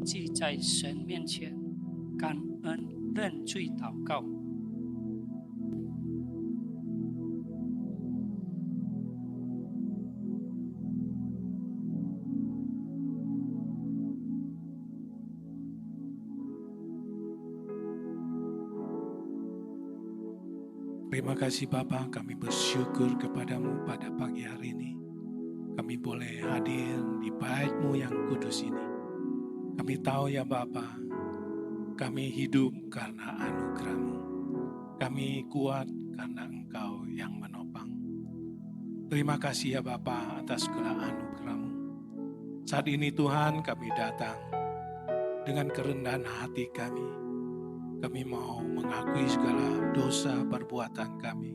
记在神面前，感恩认罪祷告。Terima kasih Bapa, kami bersyukur kepadamu pada pagi hari ini. Kami boleh hadir di bait-Mu yang kudus ini. Kami tahu ya Bapa, kami hidup karena anugerah-Mu. Kami kuat karena Engkau yang menopang. Terima kasih ya Bapa atas segala anugerah-Mu. Saat ini Tuhan kami datang dengan kerendahan hati kami. Kami mau mengakui segala dosa perbuatan kami.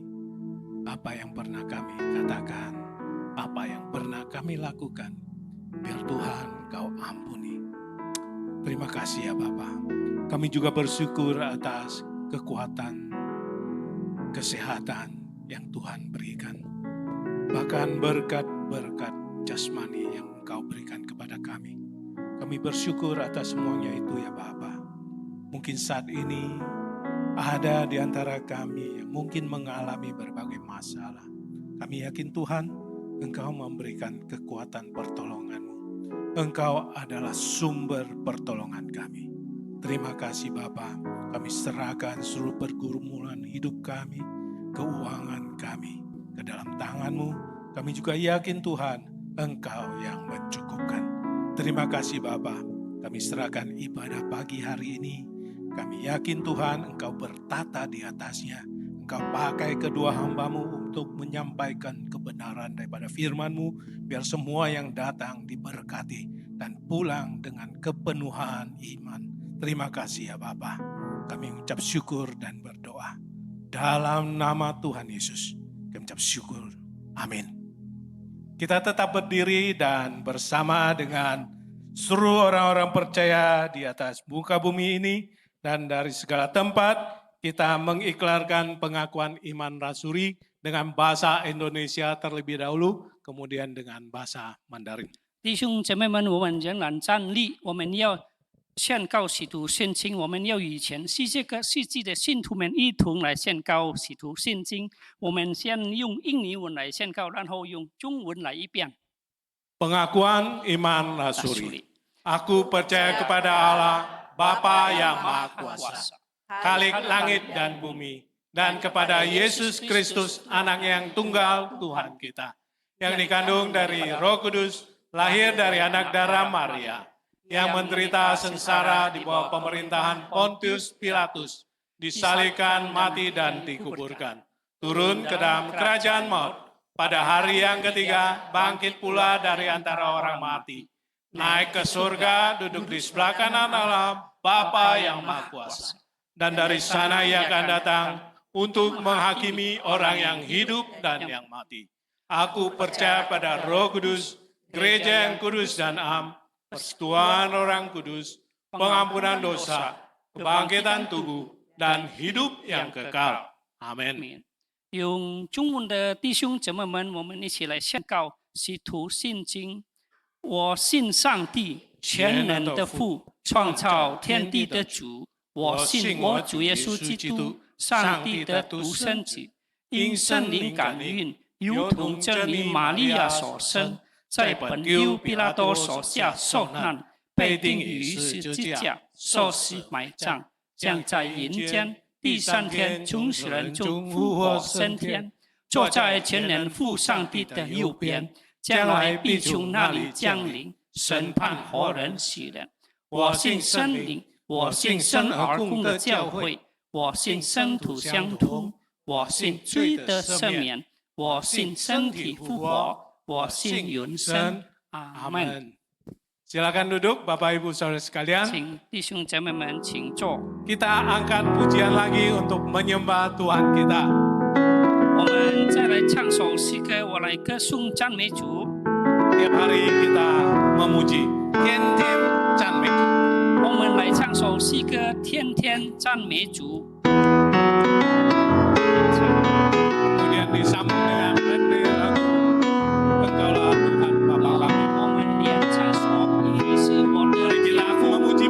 Apa yang pernah kami katakan, apa yang pernah kami lakukan, biar Tuhan Kau ampuni. Terima kasih ya Bapa. Kami juga bersyukur atas kekuatan, kesehatan yang Tuhan berikan. Bahkan berkat-berkat jasmani yang Engkau berikan kepada kami. Kami bersyukur atas semuanya itu ya Bapa. Mungkin saat ini ada di antara kami yang mungkin mengalami berbagai masalah. Kami yakin Tuhan, Engkau memberikan kekuatan pertolongan-Mu. Engkau adalah sumber pertolongan kami. Terima kasih Bapa, kami serahkan seluruh pergumulan hidup kami, keuangan kami ke dalam tangan-Mu. Kami juga yakin Tuhan, Engkau yang mencukupkan. Terima kasih Bapa, kami serahkan ibadah pagi hari ini. Kami yakin Tuhan Engkau bertata di atasnya. Engkau pakai kedua hamba-Mu untuk menyampaikan kebenaran daripada firman-Mu. Biar semua yang datang diberkati dan pulang dengan kepenuhan iman. Terima kasih ya Bapa. Kami mengucap syukur dan berdoa. Dalam nama Tuhan Yesus kami mengucap syukur. Amin. Kita tetap berdiri dan bersama dengan seluruh orang-orang percaya di atas muka bumi ini. Dan dari segala tempat kita mengiklarkan pengakuan iman rasuli dengan bahasa Indonesia terlebih dahulu, kemudian dengan bahasa Mandarin. 弟兄姐妹们，我们仍然站立，我们要宣告使徒信经，我们要与全世界各世纪的信徒们一同来宣告使徒信经。我们先用印尼文来宣告，然后用中文来一遍。 Pengakuan iman rasuli. Aku percaya kepada Allah, Bapa yang Maha Kuasa, Khalik langit dan bumi, dan kepada Yesus Kristus, Anak yang tunggal Tuhan kita, yang dikandung dari Roh Kudus, lahir dari anak darah Maria, yang menderita sengsara di bawah pemerintahan Pontius Pilatus, disalibkan, mati dan dikuburkan, turun ke dalam kerajaan maut, pada hari yang ketiga bangkit pula dari antara orang mati, naik ke surga, duduk di sebelah kanan Allah, Bapa yang Maha Kuasa. Dan dari sana Ia akan datang untuk menghakimi orang yang hidup dan yang mati. Aku percaya pada Roh Kudus, gereja yang kudus dan am, persekutuan orang kudus, pengampunan dosa, kebangkitan tubuh, dan hidup yang kekal. Amin. 用中文的弟兄姐妹们，我们一起来宣告使徒信经。 我信上帝，全能的父，创造天地的主。我信我主耶稣基督，上帝的独生子，因圣灵感孕，由童真女玛利亚所生，在本丢比拉多手下受难，被钉于十字架，受死埋葬，将在人间第三天从死人中复活升天，坐在全能父上帝的右边。 将来必从那里降临，审判活人死人。我信圣灵，我信生而共的教会，我信圣徒相通，我信罪的赦免，我信身体复活，我信永生。阿门。 Silakan duduk Bapak Ibu Saudara sekalian. 请弟兄姐妹们请坐。 Kita angkat pujian lagi untuk menyembah Tuhan kita. 我们再来唱首诗歌，我来歌颂赞美主。 Tiap hari kita memuji, 天天赞美主。 我们来唱首诗歌，天天赞美主。 Kemudian disambung dengan medley lagu Engkaulah Tuhan Bapa kami. 我们连唱首，你是我的 Mari kita memuji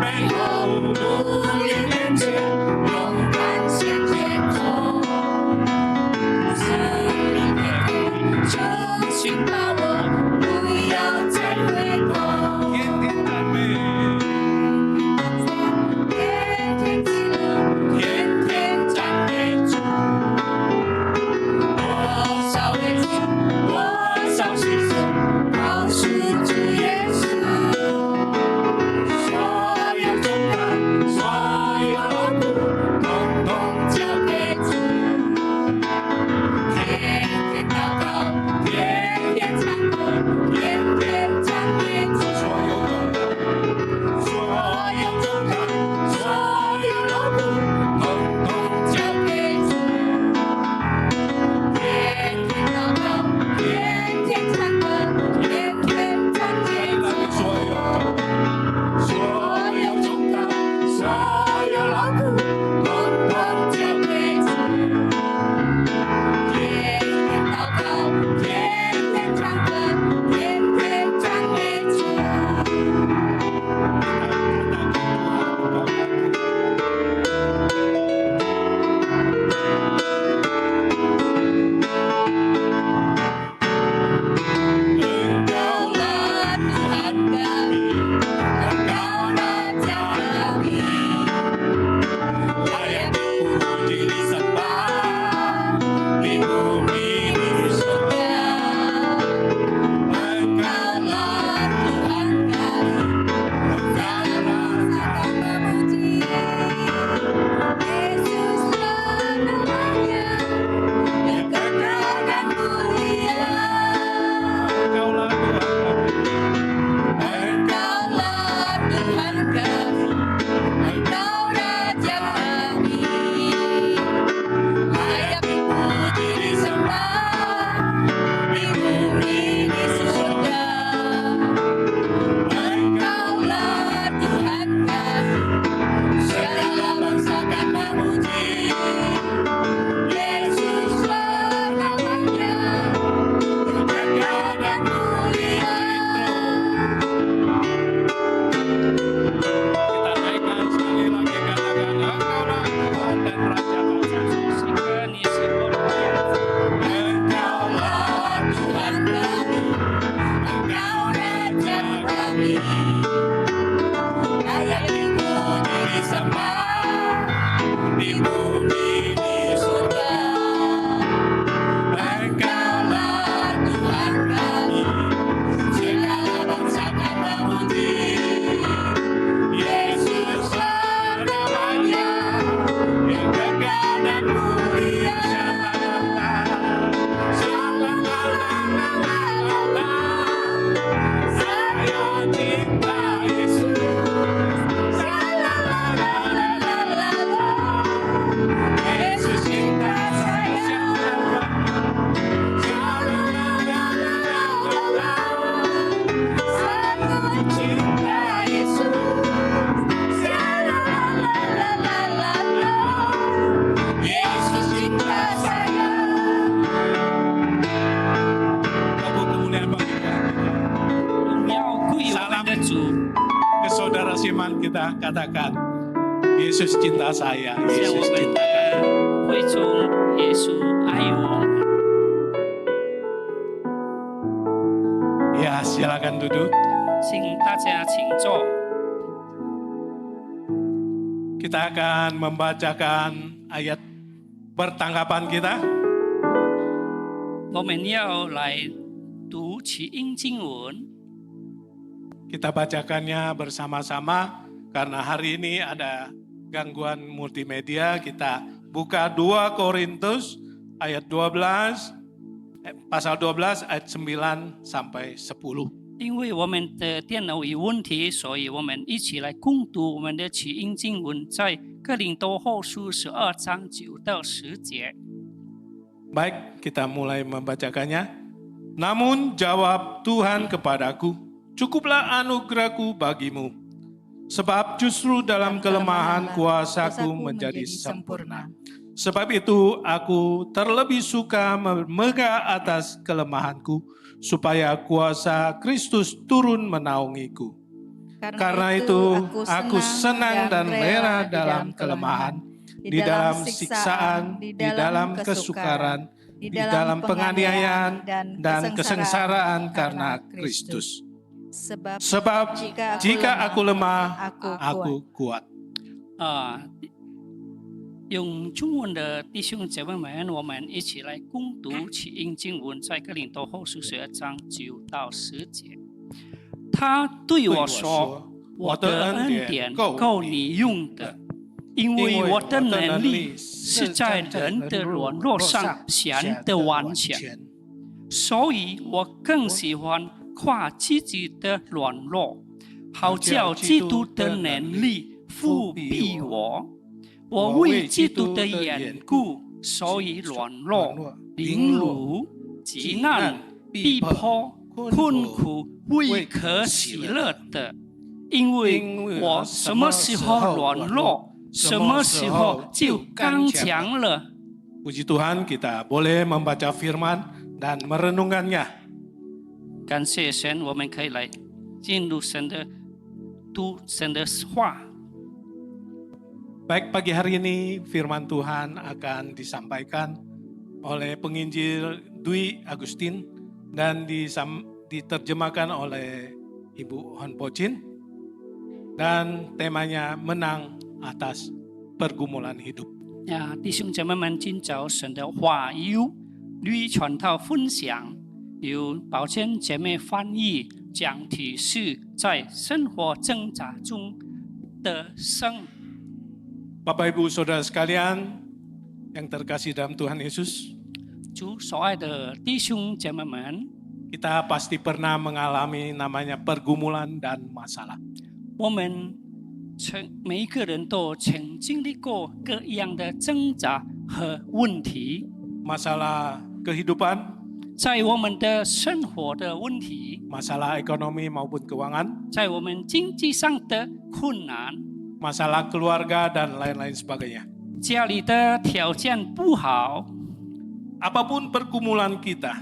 背后努力面前，勇敢向前走。生命的路，重新把握，不要再回头。天天赞美，天天喜乐，天天赞美主。多少委屈，多少牺牲，告诉主耶稣。所有重担，所有劳苦，统统交给主。天天祷告，天天唱歌，天天赞美主。所有重担，所有劳苦，统统交给主。天天祷告，天天唱歌，天天赞美主。所有重担，所有劳苦，统统交给主。天天祷告，天天唱歌，天天赞美主。Engkaulah Tuhan kami, Engkaulah Jasa kami, layak dipuji disembah di bumi di surga. Engkaulah Tuhan kami, Engkaulah akan memuji. Yesuslah namanya, yang kekal dan mulia. Engkaulah Tuhan kami, Engkau Raja kami, layak dipuji disembah di bumi di surga. Engkaulah Tuhan kami, segala bangsa akan memuji. Yesuslah namanya, yang kekal dan mulia. Kita naikkan sekali lagi katakan Engkaulah Tuhan dan Raja kami. Musika ni luar biasa. Engkaulah Tuhan kami, Engkau Raja kami, layak dipuji disembah di bumi di surga. Engkaulah Tuhan kami, segala bangsa akan memuji. Yesuslah namanya, yang kekal dan mulia. Saya cinta Yesus. Yesus cinta saya. Saya cinta Yesus. Yesus cinta saya. Kamu kemuliaan bagi Tuhan. 荣耀归于我们的主。 Ke saudara Siman kita katakan, Yesus cinta saya, 向我 Yesus 们 cinta 的 kami. 会众，耶稣爱我。 Ya, silakan duduk. 请大家请坐。 Kita akan membacakan ayat pertanggapan kita. 我们要来读起因经文。 Kita bacakannya bersama-sama karena hari ini ada gangguan multimedia. Kita buka 2 Korintus ayat 12, pasal 12 ayat 9 sampai 10. 因为我们的电脑有问题，所以我们一起来共读我们的起因经文，在哥林多后书12章9到10节。 Baik, kita mulai membacakannya. Namun jawab Tuhan kepadaku, cukuplah anugerahku bagimu, sebab justru dalam kelemahan kuasaku menjadi sempurna. Sebab itu aku terlebih suka memegah atas kelemahanku, supaya kuasa Kristus turun menaungiku. Karena itu aku senang dan rela dalam kelemahan, di dalam siksaan, di dalam kesukaran, di dalam penganiayaan dan kesengsaraan karena Kristus. Sebab jika aku lemah, aku kuat. 用中文的弟兄姐妹们，我们一起来攻读起因经文，在哥林多后书12章9到10节。他对我说：“我的恩典够你用的，因为我的能力是在人的软弱上显得完全，所以我更喜欢夸自己的软弱，好叫基督的能力复庇我。我为基督的缘故，所以软弱、凌辱、极难、逼迫、困苦，未可喜乐的，因为我什么时候软弱，什么时候就刚强了。” Puji Tuhan, kita boleh membaca firman dan merenungkannya. 感谢神，我们可以来进入读神的话。 Baik, pagi hari ini firman Tuhan akan disampaikan oleh penginjil Dwi Agustin dan diterjemahkan oleh Ibu Hon Pochin, dan temanya menang atas pergumulan hidup. 弟兄姐妹们，今早神的话由吕传道分享，由宝谦姐妹翻译，讲题是在生活挣扎中的生。 Bapak Ibu Saudara sekalian yang terkasih dalam Tuhan Yesus, 主所爱的弟兄姐妹们， kita pasti pernah mengalami namanya pergumulan dan masalah. 我们每一个人都曾经历过各样的挣扎和问题， Masalah kehidupan, 在我们的生活的问题， masalah ekonomi maupun keuangan, 在我们经济上的困难， masalah keluarga dan lain-lain sebagainya. 家里的条件不好， Apapun pergumulan kita,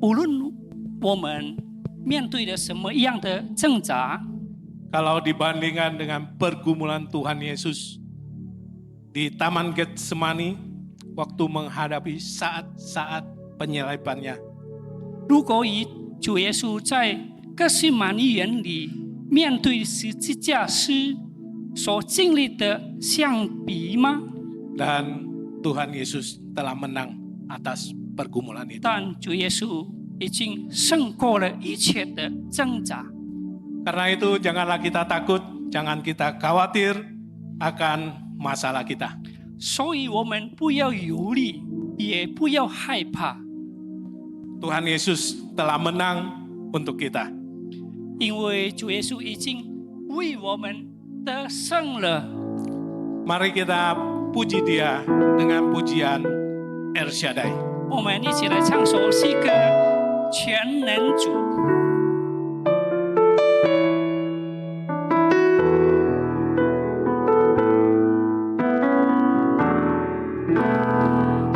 无论我们面对的什么样的挣扎， kalau dibandingkan dengan pergumulan Tuhan Yesus di Taman Getsemani waktu menghadapi saat-saat penyalibannya, 如果与主耶稣在各西马尼园里面对十字架时所经历的相比吗？ dan Tuhan Yesus telah menang atas pergumulan itu. 但主耶稣已经胜过了一切的挣扎。 Karena itu janganlah kita takut, jangan kita khawatir akan masalah kita. 所以我们不要忧虑，也不要害怕， Tuhan Yesus telah menang untuk kita. 因为主耶稣已经为我们得胜了。 Mari kita puji Dia dengan pujian El Shaddai. 我们一起来唱首诗歌《全能主》。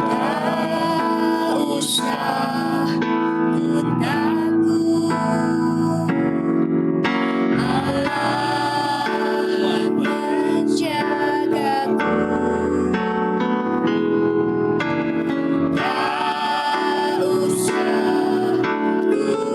Tak usah ku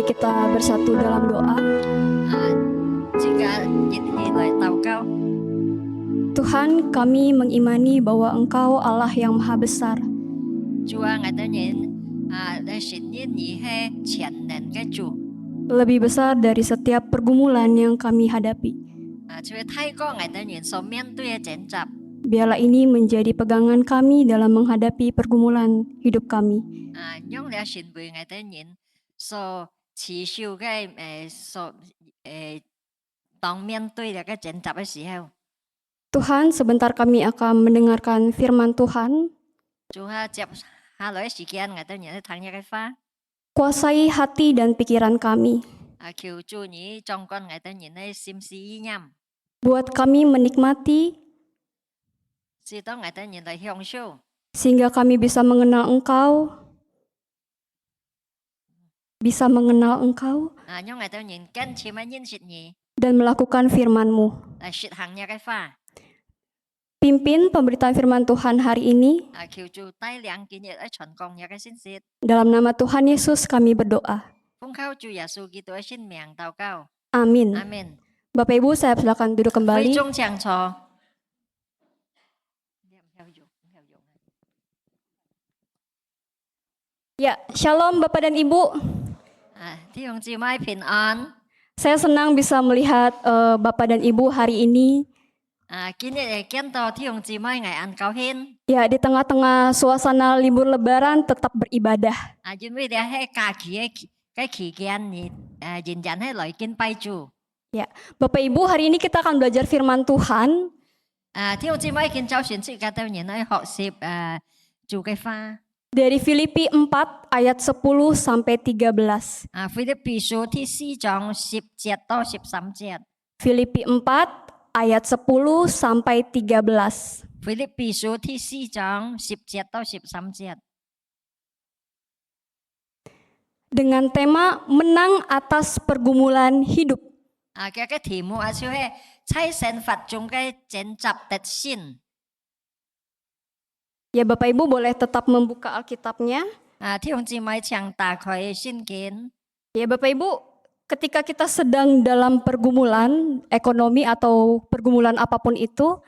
Mari kita bersatu dalam doa. Chúng ta nhiệt liệt lời祷cáo. Tuhan, kami mengimani bahwa Engkau Allah yang Maha Besar. Chúa ngài ta nhìn đã sinh nhiên nhị he thiện nền cái chủ. Lebih besar dari setiap pergumulan yang kami hadapi. Chúa thay có ngài ta nhìn so miên tuy chén chập. Biarlah ini menjadi pegangan kami dalam menghadapi pergumulan hidup kami. Nhưng đã sinh bùi ngài ta nhìn so chỉ siêu cái so tông miên tuy là cái chén chập cái gì heo. Tuhan, sebentar kami akan mendengarkan firman Tuhan. Chúa chập hai lối sự kiện ngài ta nhìn thằng nhà cái phá. Kuasai hati dan pikiran kami. Kiều Chúa nhị trong con ngài ta nhìn thấy sim si nhầm. Buat kami menikmati Si tao ngài ta nhìn thấy hiong siêu. sehingga kami bisa mengenal Engkau. Bisa mengenal Engkau Nhưng ngài ta nhìn kén chỉ mà nhìn xịt nhị. dan melakukan firman-Mu. Xịt hàng nhà cái phá. Pimpin pemberitaan firman Tuhan hari ini. Kiều Chúa tay liang kini ở tròn công nhà cái xin xịt. Dalam nama Tuhan Yesus kami berdoa. Phung khao Chúa Giêsu Kitô xin miệng祷告. Amin. Amin. Bapak Ibu, saya silakan duduk Huy kembali. chung chàng trò. Ya, Shalom Bapak dan Ibu. Thi hồng chị mai bình an. Saya senang bisa melihat Bapak dan Ibu hari ini. Kini kian to thi hồng chị mai ngày ăn cao hin. Ya, di tengah-tengah suasana libur lebaran tetap beribadah. Chúng bây giờ hay cả cái kỳ kian ni nhìn nhận hay lợi kinh bay chủ. Ya, Bapak Ibu, hari ini kita akan belajar firman Tuhan. Thi hồng chị mai kiến cháu xin chị cả tao nhìn nói họ xịp chủ cái pha. Dari Filipi 4 ayat 10 sampai 13. Filipi số thi 4 章10節到13節. Filipi 4 ayat 10 sampai 13. Filipi số thi 4 章10節到13節. Dengan tema menang atas pergumulan hidup. Cái题mục là trái sen Phật trong cái chiến chấp tết xin. Ya, Bapak Ibu boleh tetap membuka Alkitabnya. Thi hồng chị mai chẳng tả khỏi xin kiến. Ya, Bapak Ibu, ketika kita sedang dalam pergumulan ekonomi atau pergumulan apapun itu,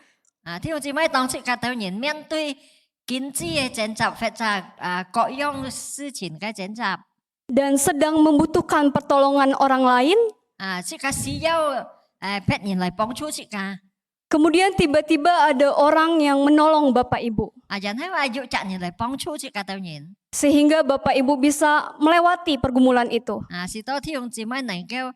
Thi hồng chị mai當chị cả tao nhìn miễn tuy kinh tế chiến chấp phải trả có用sự情cái chiến chấp. dan sedang membutuhkan pertolongan orang lain, Chị cả sử dụng phép nhìn lại bóng chú chị cả. kemudian tiba-tiba ada orang yang menolong Bapak Ibu. Jangan hay ayo chặn nhìn lại bóng chú chị cả tao nhìn. Sehingga Bapak Ibu bisa melewati pergumulan itu. Sĩ tao thi hồng chị mai này kêu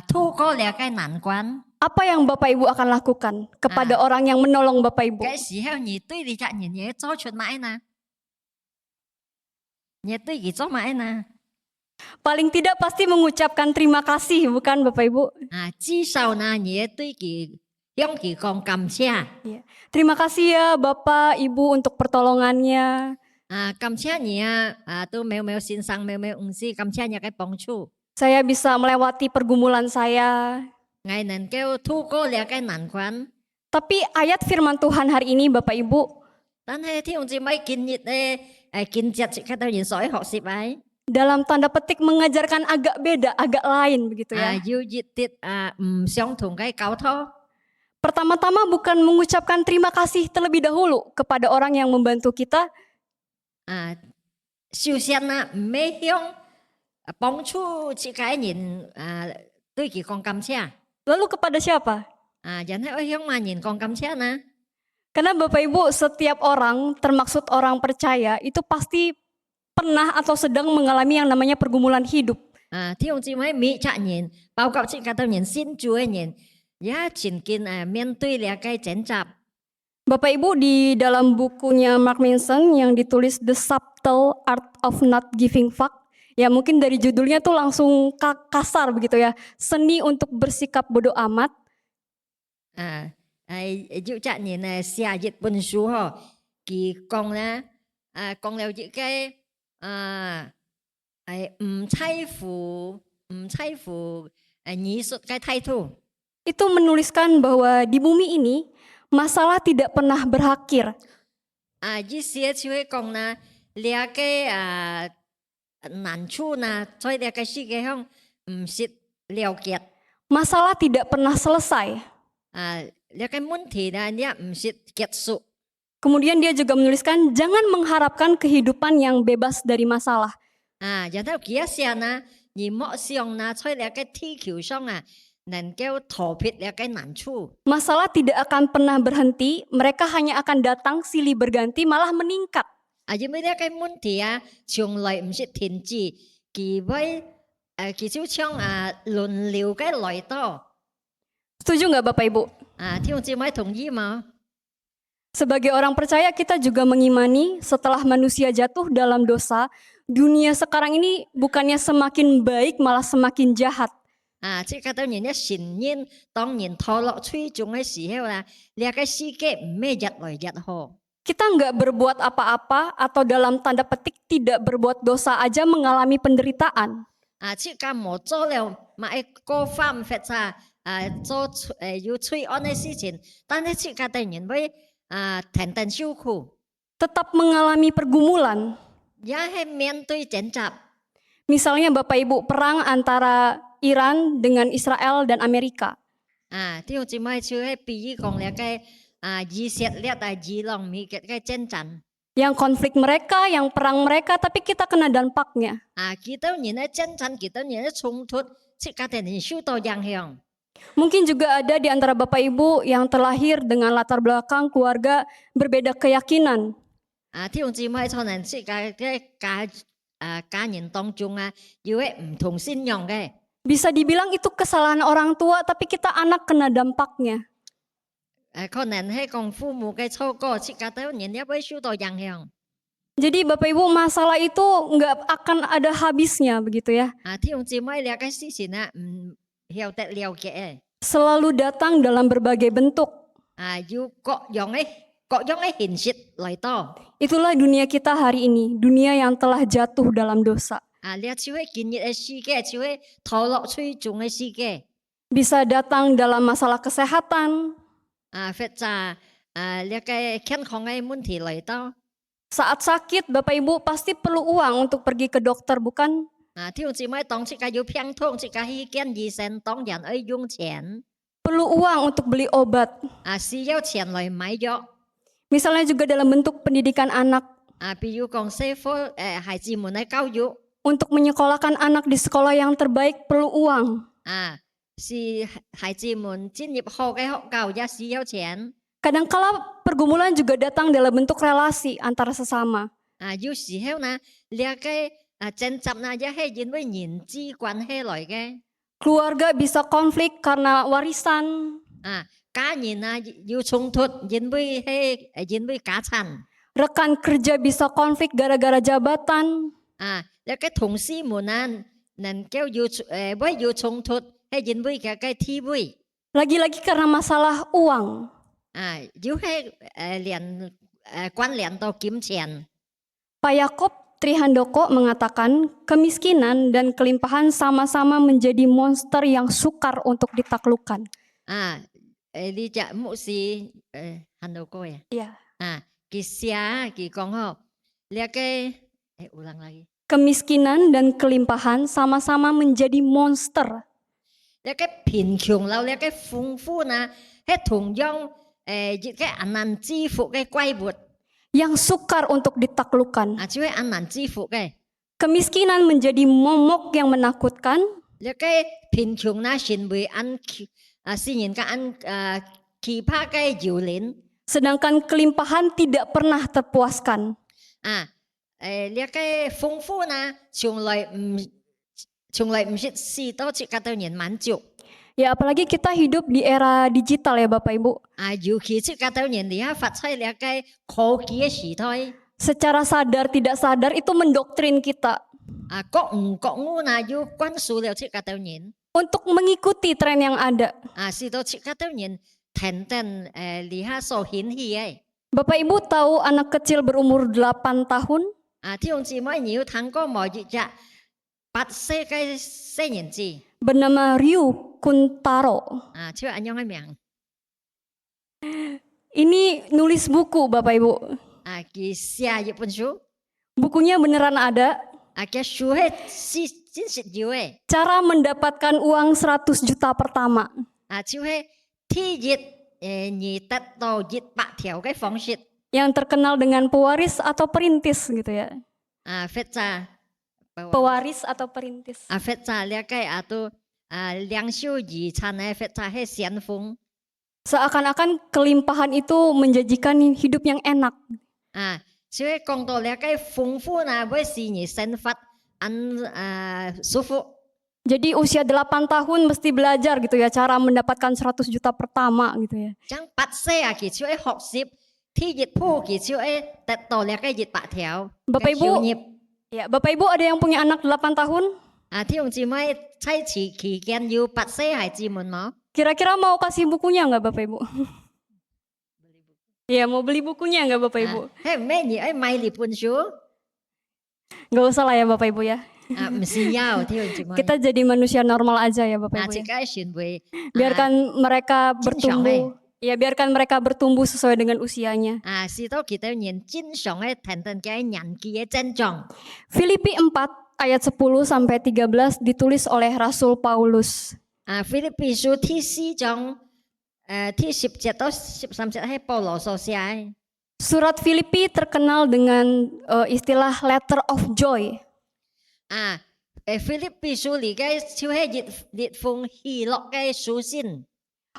thu có lẽ cái nạn quan. Apa yang Bapak Ibu akan lakukan kepada orang yang menolong Bapak Ibu? Cái sĩ heo nhị tuy đi chặn nhìn nhé cho chuột mãi nè. Nhé tuy gì cho mãi nè. Paling tidak pasti mengucapkan terima kasih, bukan Bapak Ibu? Chỉ sau nè nhé tuy kỳ yang kỳ còn cầm xe. Terima kasih ya Bapak Ibu untuk pertolongannya. Cầm xe nhé tôi mèo xin sang mèo si cầm xe nhé cái bóng chú. Saya bisa melewati pergumulan saya. Ngày nên kêu thu có lẽ cái nạn quan. Tapi ayat firman Tuhan hari ini Bapak Ibu, Tan hay thi hồng chị mấy kinh nhật kinh chặt chị cái tao nhìn sỏi họ xịp ấy. dalam tanda petik mengajarkan agak beda, agak lain begitu ya. Yêu dịch tiết xong thùng cái cáo thô. Pertama-tama bukan mengucapkan terima kasih terlebih dahulu kepada orang yang membantu kita. Siêu sen là mấy hiong bóng chú chị cái nhìn tôi chỉ còn cầm xe. Lalu kepada siapa? Jangan hay hiong mà nhìn còn cầm xe nè. Karena Bapak Ibu, setiap orang, termaksud orang percaya, itu pasti pernah atau sedang mengalami yang namanya pergumulan hidup. Thi hồng chị mấy mỹ chạ nhìn, báo cáo chị cả tao nhìn xin chúa nhìn. Ya chính kinh miễn tuy là cái chén chạp. Bapak Ibu, di dalam bukunya Mark Manson yang ditulis The Subtle Art of Not Giving Fuck, ya mungkin dari judulnya tuh langsung kasar begitu ya, seni untuk bersikap bodoh amat. Dụ chạ nhìn xia dịch bần sú hò, kỳ con nè, con leo chữ cái chay phủ nhí xuất cái thay thu. Itu menuliskan bahwa di bumi ini masalah tidak pernah berakhir. Ji xia chuối con nè, lia cái 難處呐，在呢個世界上唔是了結 Masalah tidak pernah selesai. 呢個問題呢，你唔是結束 Kemudian dia juga menuliskan, jangan mengharapkan kehidupan yang bebas dari masalah. 然後幾時呢，而莫想呢，在呢個地球上能夠逃避呢個難處 Masalah tidak akan pernah berhenti, mereka hanya akan datang silih berganti malah meningkat. 因為呢個問題從來唔是停止，佢就像輪流嘅來到 Setuju nggak Bapak Ibu? 弟兄姊妹同意嗎？ Sebagai orang percaya kita juga mengimani setelah manusia jatuh dalam dosa, dunia sekarang ini bukannya semakin baik malah semakin jahat. 即係當然一承認，當然墮落最終嘅時候呢個世界唔係日來日好。 Kita nggak berbuat apa-apa atau dalam tanda petik tidak berbuat dosa aja mengalami penderitaan. 即係冇做了，咪過犯法做要罪案嘅事情，但係即係當然會天天受苦， Tetap mengalami pergumulan. 也係面對掙扎。 Misalnya Bapak Ibu perang antara Iran dengan Israel dan Amerika. 弟兄姊妹就係比喻講呢個以色列伊朗美嘅戰爭。 Yang konflik mereka, yang perang mereka, tapi kita kena dampaknya. 幾多年嘅戰爭，幾多年嘅衝突，即係當然受到影響。 Mungkin juga ada di antara Bapak Ibu yang terlahir dengan latar belakang keluarga berbeda keyakinan. 弟兄姊妹可能即係家人當中有唔同信仰嘅。 Bisa dibilang itu kesalahan orang tua, tapi kita anak kena dampaknya. 可能係講父母嘅錯過，即係當然也會受到影響。 Jadi Bapak Ibu masalah itu nggak akan ada habisnya begitu ya. 弟兄姊妹，呢個事情唔曉得了解嘅。 Selalu datang dalam berbagai bentuk. 要各樣嘅形式嚟到。 Itulah dunia kita hari ini, dunia yang telah jatuh dalam dosa. 呢就係今日嘅世界，就係墮落最終嘅世界。 Bisa datang dalam masalah kesehatan. 或者呢個健康嘅問題嚟到。 Saat sakit, Bapak Ibu pasti perlu uang untuk pergi ke dokter, bukan? 弟兄姊妹，當即係要病痛，即係去見醫生，當然要用錢。 Perlu uang untuk beli obat. 需要錢嚟買藥。 Misalnya juga dalam bentuk pendidikan anak. 比如講社會孩子們嘅教育。 Untuk menyekolahkan anak di sekolah yang terbaik perlu uang. 是孩子們進入好嘅學校也需要錢。 Kadangkala pergumulan juga datang dalam bentuk relasi antara sesama. 有時候呢，呢個爭執呢，也係因為人際關係來嘅。 Keluarga bisa konflik karena warisan. 家人要衝突，因為家產。 Rekan kerja bisa konflik gara-gara jabatan. 呢個同事們能夠要衝突，係因為佢嘅地位。 Lagi-lagi karena masalah uang. 要係關聯到金錢。 Pak Yakob Trihandoko mengatakan kemiskinan dan kelimpahan sama-sama menjadi monster yang sukar untuk ditaklukkan. 呢隻牧師行到過呀。 Iya. 佢寫佢講呢個ulang lagi. Kemiskinan dan kelimpahan sama-sama menjadi monster. 呢個貧窮佬呢個豐富呢，係同樣一個難支付嘅怪物。 Yang sukar untuk ditaklukkan. 就係難支付嘅。 Kemiskinan menjadi momok yang menakutkan. 呢個貧窮呢，成為使人奇葩嘅擾亂。 Sedangkan kelimpahan tidak pernah terpuaskan. 呢個豐富呢，從來唔是試到即個人滿足。 Ya apalagi kita hidup di era digital ya Bapak Ibu. 尤其即個人而家發出呢個科技嘅時代。 Secara sadar tidak sadar itu mendoktrin kita. 覺唔覺悟呢，要灌輸了即個人。 Untuk mengikuti tren yang ada. 使到即個人天天離下所顯示嘅。 Bapak Ibu tahu anak kecil berumur 8 tahun? 弟兄姊妹，你要睇過某一隻8歲嘅小人子。 Bernama Ryu Kuntaro. 就係咁嘅名。 Ini nulis buku Bapak Ibu. 佢寫一本書。 Bukunya beneran ada. cái số hết chính sự nhiều ấy. Cara mendapatkan uang 100 juta pertama. Chú hết thi dịch nhị tật tổ dịch bạc theo cái phong dịch. Yang terkenal dengan pewaris atau perintis gitu ya. Phết ra. Pewaris atau perintis. Phết ra là cái tu liang xiu yi chan này phết ra hết xian phong. Seakan-akan kelimpahan itu menjanjikan hidup yang enak. Chú hết công tổ là cái phong phú na với si nhị sinh phát an舒服. Jadi usia 8 tahun mesti belajar gitu ya cara mendapatkan 100 juta pertama gitu ya. Chẳng bắt xe kỳ chú ấy học xếp thi dịch phu kỳ chú ấy tật tổ là cái dịch bạc theo. Bapak Ibu, ya Bapak Ibu ada yang punya anak 8 tahun? Thi ông chị mới thay chỉ kỳ gian yêu bắt xe hay chị muốn máu. Kira-kira mau kasih bukunya nggak Bapak Ibu? Iya mau beli bukunya nggak Bapak Ibu? Hei mấy nhỉ ấy may lì pun chú. Nggak usah lah ya Bapak Ibu ya. Mesti nhau thi ông chị mới. Kita jadi manusia normal aja ya Bapak Ibu. Chị Ya. cái chuyện về. Biarkan mereka Cincong, bertumbuh. Ya biarkan mereka bertumbuh sesuai dengan usianya. Sĩ tố kỳ tao nhìn chính sống ấy thành thành cái nhận kỳ ấy chân trọng. Filipi 4 ayat 10 sampai 13 ditulis oleh Rasul Paulus. Philippi số thi sĩ trong thi 17 tới 13 節係保羅所寫。 Surat Filipi terkenal dengan istilah letter of joy. Philippi số里cái siêu hay liệt phong hỷ樂cái số sin.